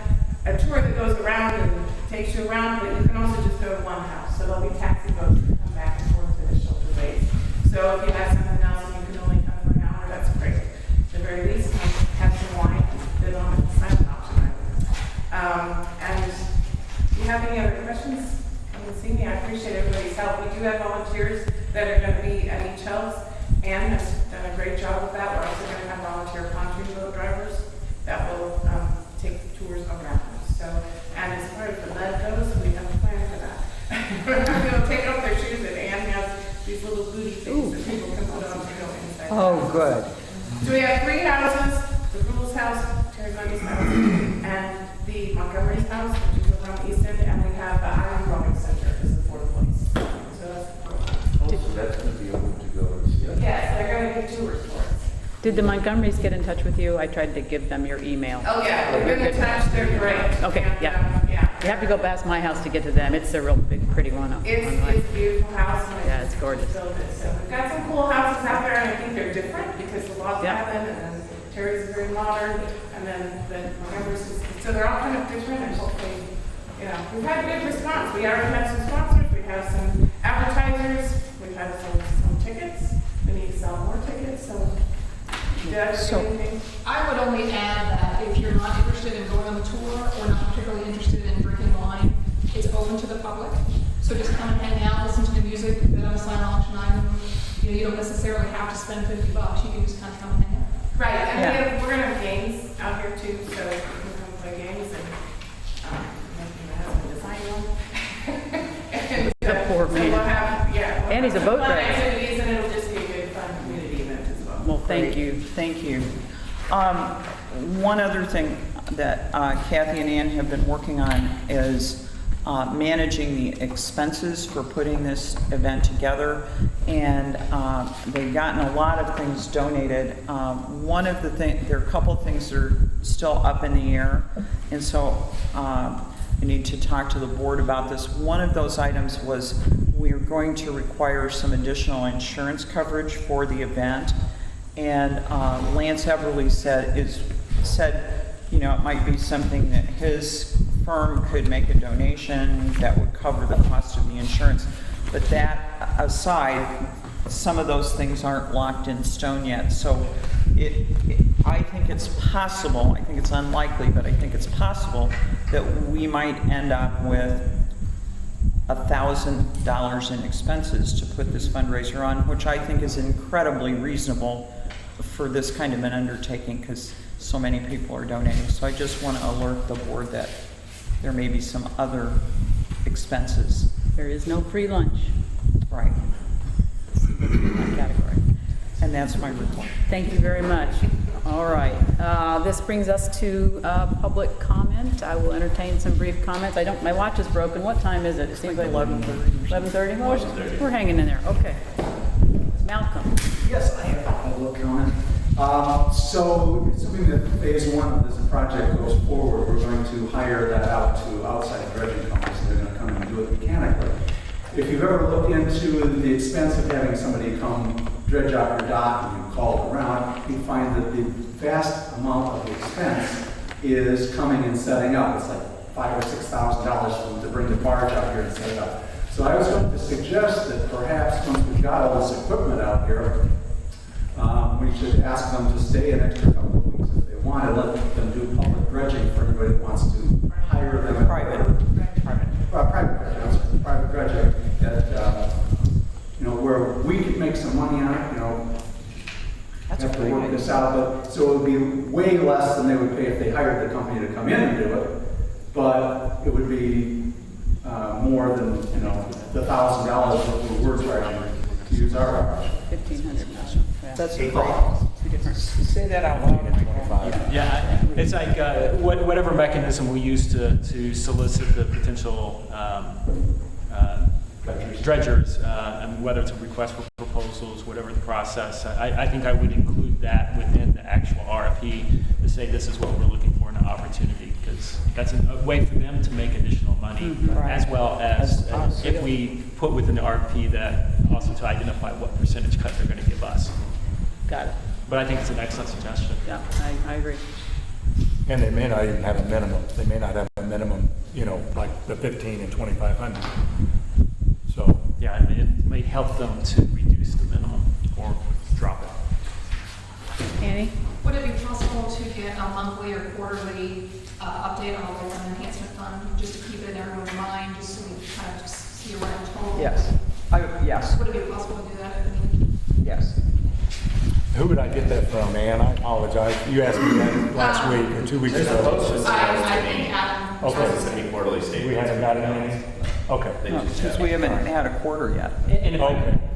a tour that goes around and takes you around, but you can also just go to one house. So there'll be taxi boats that come back and forth to the shelter base. So if you have something else and you can only come for an hour, that's great. At the very least, have some wine and sit on the silent auction island. And do you have any other questions? Come and see me. I appreciate everybody's help. We do have volunteers that are going to be at each house. Ann has done a great job with that. We're also going to have volunteer pontoon boat drivers that will take tours around. So, and as far as the lead goes, we have a plan for that. They'll take off their shoes, and Ann has these little booty things that people can put on to go inside. Oh, good. So we have 3 houses: the Rules House, Terry Bundy's house, and the Montgomery's house, which is over on the east end, and we have the Island Rowing Center as a 4th place. So that's the 4th. So that's going to be open to go and see. Yes, they're going to give tours for us. Did the Montgomerys get in touch with you? I tried to give them your email. Oh, yeah, they've been in touch, they're great. Okay, And, yeah. yeah. You have to go past my house to get to them. It's a real big, pretty one. It's a beautiful house. And Yeah, it's gorgeous. built it. So we've got some cool houses out there, and I think they're different because the log Yeah. cabin, and then Terry's is very modern, and then the Montgomery's is, so they're all kind of different, and hopefully, we've had a good response. We already have some sponsors, we have some advertisers, we've had some tickets, we need to sell more tickets, so. Did I say anything? I would only add that if you're not interested in going on the tour or not particularly interested in drinking wine, it's open to the public. So just come and hang out, listen to the music, bid on a silent auction item. You don't necessarily have to spend $50. You can just kind of come and hang out. Right, and Yeah. we're gonna have games out here too, so you can come play games, and maybe my husband design one. And, The poor so man. we'll have, yeah. And he's a boat fun driver. activities, and it'll just be a good, fun community event as well. Well, thank you. Thank you. One other thing that Kathy and Ann have been working on is managing the expenses for putting this event together. And they've gotten a lot of things donated. One of the things, there are a couple of things that are still up in the air. And so I need to talk to the board about this. One of those items was we're going to require some additional insurance coverage for the event. And Lance Everly said, it might be something that his firm could make a donation that would cover the cost of the insurance. But that aside, some of those things aren't locked in stone yet. So I think it's possible, I think it's unlikely, but I think it's possible that we might end up with $1,000 in expenses to put this fundraiser on, which I think is incredibly reasonable for this kind of an undertaking because so many people are donating. So I just want to alert the board that there may be some other expenses. There is no free lunch. Right. That category. And that's my report. Thank you very much. All right. This brings us to public comment. I will entertain some brief comments. My watch is broken. What time is it? It seems like 11:30. 11:30? Well, we're hanging in there. Okay. Malcolm. Yes, I have a public comment. So, assuming that phase one of this project goes forward, we're going to hire that out to outside dredging companies, and they're going to come and do it mechanically. If you've ever looked into the expense of having somebody come dredge out your dock and you call it around, you find that the vast amount of the expense is coming and setting up. It's like $5,000 or $6,000 for them to bring the barge out here and set it up. So I was going to suggest that perhaps once we've got all this equipment out here, we should ask them to stay an extra couple of weeks if they want, and let them do public dredging for anybody that wants to hire them. Private dredging that, where we could make some money on it, have to work this out, but, so it would be way less than they would pay if they hired the company to come in and do it, but it would be more than, the $1,000 that we're charging to use our barge. 1,500. That's Hey, great. Two different. Say that out loud. Yeah, it's like whatever mechanism we use to solicit the potential dredgers, and whether it's a request for proposals, whatever the process, I think I would include that within the actual RFP to say this is what we're looking for in an opportunity, because that's a way for them to make additional money, as well as if we put within the RFP that also to identify what percentage cut they're going to give us. Got it. But I think it's an excellent suggestion. Yeah, I agree. And they may not even have a minimum. They may not have a minimum, like the 15 and 2,500. So. Yeah, it may help them to reduce the minimum or drop it. Annie? Would it be possible to get a monthly or quarterly update on the Lake Enhancement Fund, just to keep it in everyone's mind, just so we kind of see around total? Yes. Yes. Would it be possible to do that? Yes. Who would I get that from, Ann? I apologize. You asked me that last week or 2 weeks ago. I think Adam. Okay. It's any quarterly statement. We haven't gotten anything? Okay. No, since we haven't had a quarter yet. And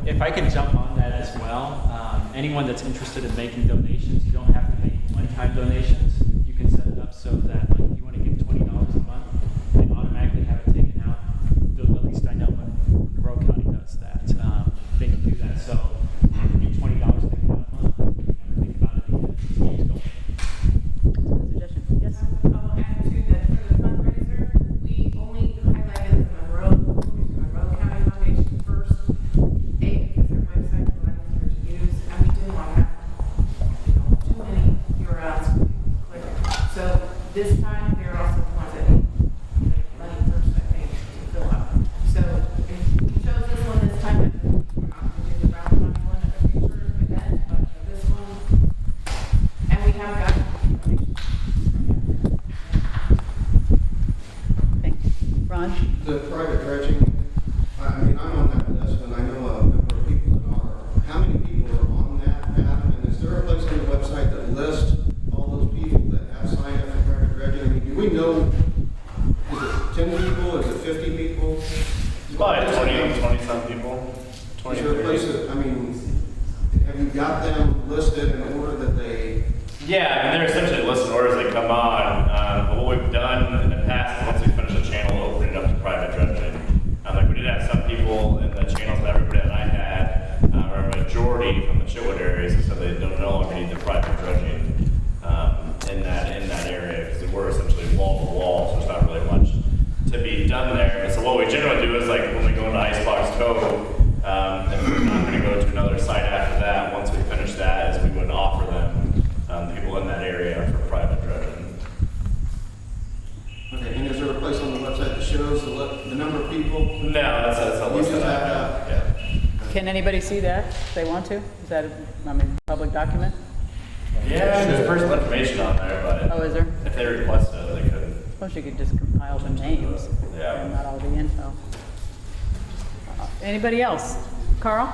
if I could jump on that as well, anyone that's interested in making donations, you don't have to make one-time donations. You can set it up so that, like, if you want to give $20 a month, they automatically have it taken out. At least I know when Monroe County does that. They can do that. So you give $20 taken out a month, you never think about it again. It keeps going. Suggestion? Yes. I'll add to that for the fundraiser, we only highlighted the Monroe County Foundation first, because their website's a lot easier to use, and we didn't want to have, too many URLs for people to click. So this time, they're also the ones that need money first, I think, to fill out. So if we chose this one this time, we're not going to do the round money one at a future event, but this one, and we have got Thank you. Ron? The private dredging, I mean, I'm on that list, and I know a number of people that are. How many people are on that path? And is there a place on the website that lists all those people that have signed up for private dredging? I mean, do we know, is it 10 people, is it 50 people? It's probably 20-some people. Is 20, there a 30. place that, I mean, have you got them listed in order that they? Yeah, I mean, they're essentially listed orders that come on. But what we've done in the past, once we finish a channel, open it up to private dredging. Like we did have some people in the channels that everybody and I had, or a majority from the Chitwood areas, who said they don't no longer need the private dredging in that area because we're essentially wall to wall, so there's not really much to be done there. And so what we generally do is like when we go into Icebox Cove, if we're not going to go to another site after that, once we finish that, is we would offer them people in that area for private dredging. Okay, and is there a place on the website that shows the number of people? No, that's a list of that. Yeah. Can anybody see that if they want to? Is that a public document? Yeah, there's personal information on there, but Oh, is there? if they request it, they could. Suppose you could just compile the names. Yeah. And not all the info. Anybody else? Carl?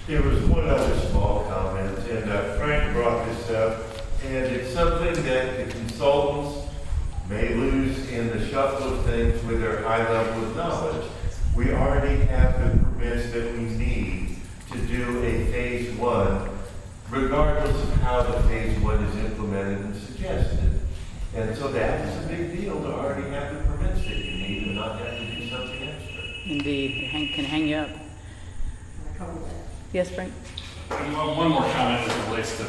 There was one other small comment, and Frank brought this up, and it's something that the consultants may lose in the shuffle of things with their high level of knowledge. We already have the permits that we need to do a phase one, regardless of how the phase one is implemented and suggested. And so that is a big deal to already have the permits that you need and not have to do something extra. Indeed, it can hang you up. Yes, Frank? One more comment as it relates to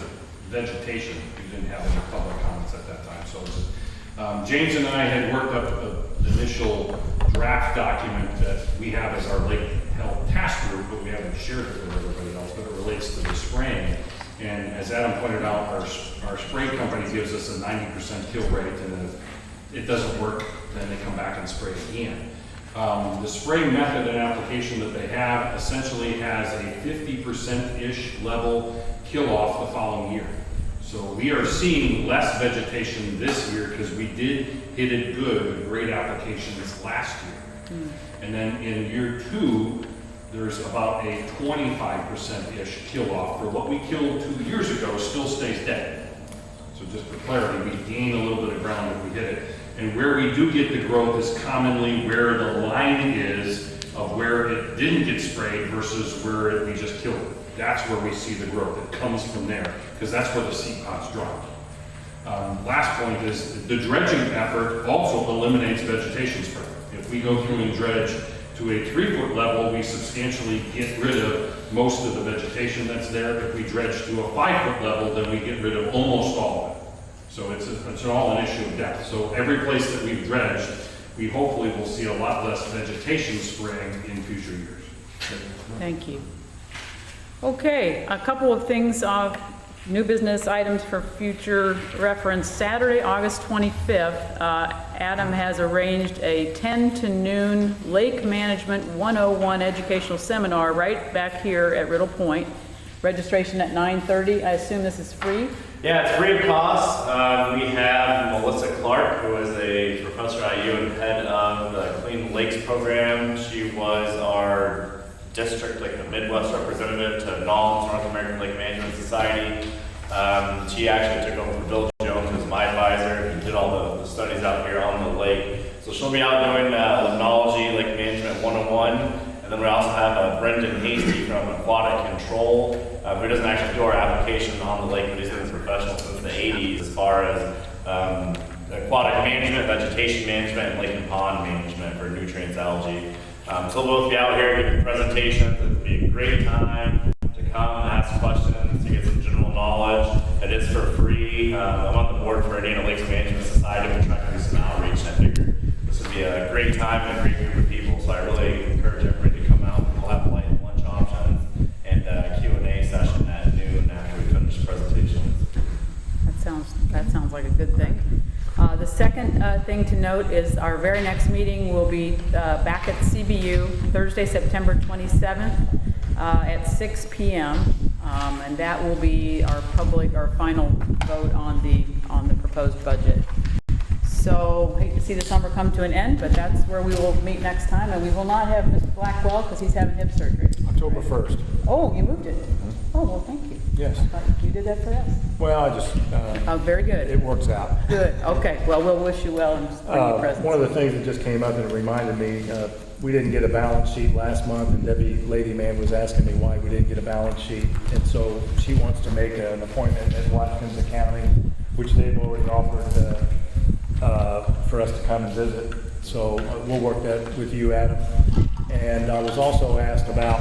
vegetation. We didn't have any public comments at that time. So James and I had worked up an initial draft document that we have as our lake health task group, but we haven't shared it with everybody else, but it relates to the spraying. And as Adam pointed out, our spray company gives us a 90% kill rate, and if it doesn't work, then they come back and spray again. The spray method and application that they have essentially has a 50%-ish level kill off the following year. So we are seeing less vegetation this year because we did hit it good with great applications last year. And then in year 2, there's about a 25%-ish kill off for what we killed 2 years ago still stays dead. So just for clarity, we gain a little bit of ground if we hit it. And where we do get the growth is commonly where the line is of where it didn't get sprayed versus where we just killed it. That's where we see the growth. It comes from there because that's where the seed pods drop. Last point is the dredging effort also eliminates vegetation spray. If we go through and dredge to a 3-foot level, we substantially get rid of most of the vegetation that's there. If we dredge to a 5-foot level, then we get rid of almost all of it. So it's all an issue of depth. So every place that we've dredged, we hopefully will see a lot less vegetation spraying in future years. Thank you. Okay, a couple of things, new business items for future reference. Saturday, August 25th, Adam has arranged a 10 to noon Lake Management 101 educational seminar right back here at Riddle Point. Registration at 9:30. I assume this is free? Yeah, it's free of cost. We have Melissa Clark, who is a professor at IU and head of the Clean Lakes program. She was our district, like the Midwest representative to NALMS, North American Lake Management Society. She actually took over for Bill Jones, who's my advisor. He did all the studies out here on the lake. So she'll be out doing limnology, Lake Management 101. And then we also have Brendan Hasty from Aquatic Control, who doesn't actually do our application on the lake, but he's been a professional since the 80s as far as aquatic management, vegetation management, and lake and pond management for nutrients, algae. So we'll both be out here giving presentations. It'll be a great time to come and ask questions, to get some general knowledge. It is for free. I'm on the board for Indiana Lakes Management Society. We're trying to do some outreach, and I figured this would be a great time and a great group of people. So I really encourage everybody to come out. We'll have light lunch options and a Q&A session at noon after we finish presentations. That sounds like a good thing. The second thing to note is our very next meeting will be back at CBU Thursday, September 27th at 6 p.m. And that will be our final vote on the proposed budget. So hate to see the summer come to an end, but that's where we will meet next time. And we will not have Mr. Blackwell because he's having hip surgery. October 1st. Oh, you moved it. Oh, well, thank you. Yes. I thought you did that for us. Well, I just, Oh, very good. it works out. Good, okay. Well, we'll wish you well and bring you presents. One of the things that just came up and it reminded me, we didn't get a balance sheet last month, and Debbie Ladyman was asking me why we didn't get a balance sheet. And so she wants to make an appointment at Watkins Accounting, which they've already offered for us to come and visit. So we'll work that with you, Adam. And I was also asked about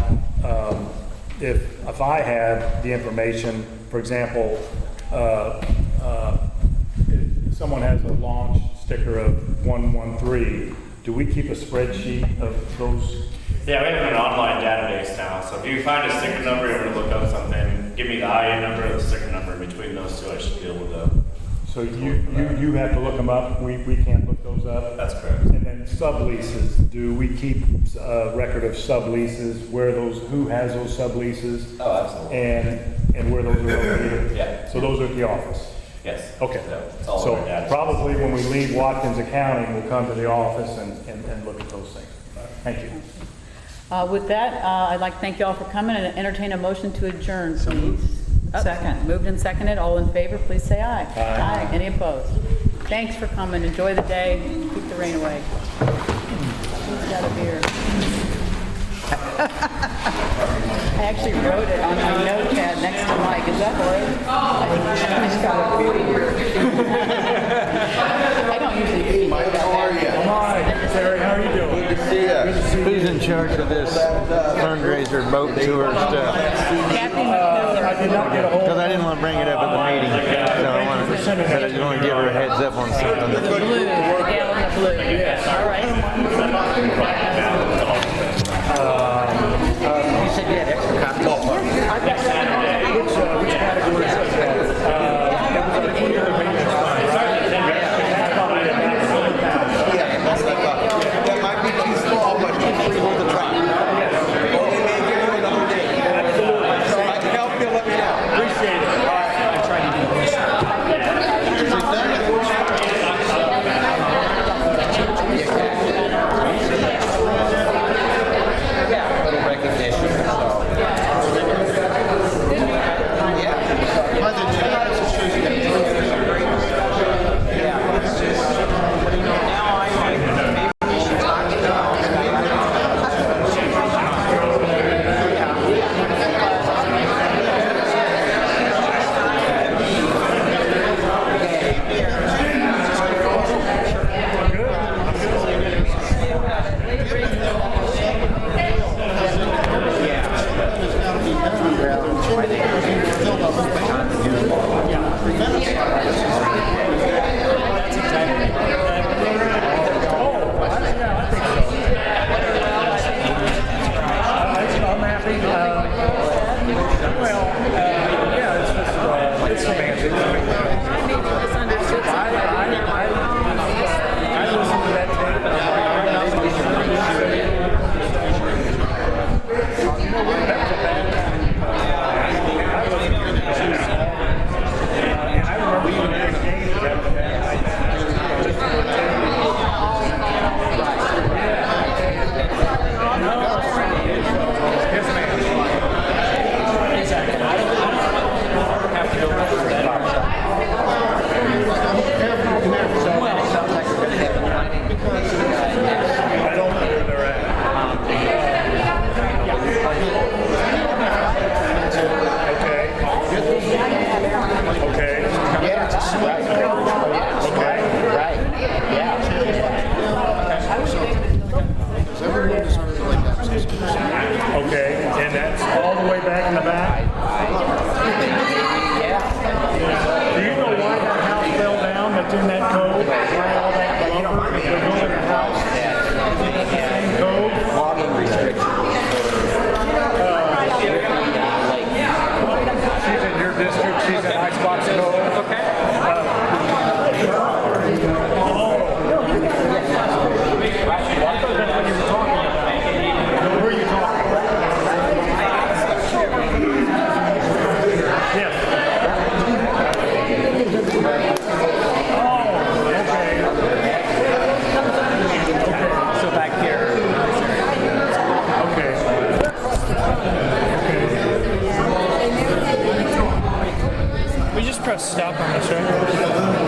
if I had the information, for example, if someone has a launch sticker of 113, do we keep a spreadsheet of those? Yeah, we have an online database now. So if you find a sticker number, you're going to look up something, give me the IU number or the sticker number. Between those two, I should be able to. So you have to look them up. We can't look those those up? That's correct. And then subleases, do we keep a record of subleases, who has those subleases? Oh, absolutely. And where those are located? Yeah. So those are at the office? Yes. Okay. So it's all So over data. probably when we leave Watkins Accounting, we'll come to the office and look at those things. Thank you. With that, I'd like to thank you all for coming and entertain a motion to adjourn, please. Second. Moved and seconded. All in favor, please say aye. Aye. Any opposed? Thanks for coming. Enjoy the day. Keep the rain away. Who's got a beer? I actually wrote it on my notepad next to Mike. Is that right? Who's got a beer? I don't usually do Mike, how are you? Hi, Terry, how are you doing? Good to see you. Who's in charge of this fundraiser boat tour stuff? Kathy McMiller. I did not get a hold Because I didn't want to bring it up at the meeting, so I just want to give her a heads up on something. Blue. The gal in the blue. All right. You said you had extra copies? I've got which category is That might be too small, but hopefully we'll the top. Only make it another day. Absolutely. So I can help you, let me know. Appreciate it. All right. I tried to do this. Yeah, a little recognition, so. Okay, and that's all the way back in the back? Do you know why that house fell down that's in that code? Why all that lumber is going in the house? Same code? Logging restrictions. She's in your district, she's in Icebox Cove. We just press stop on this, right?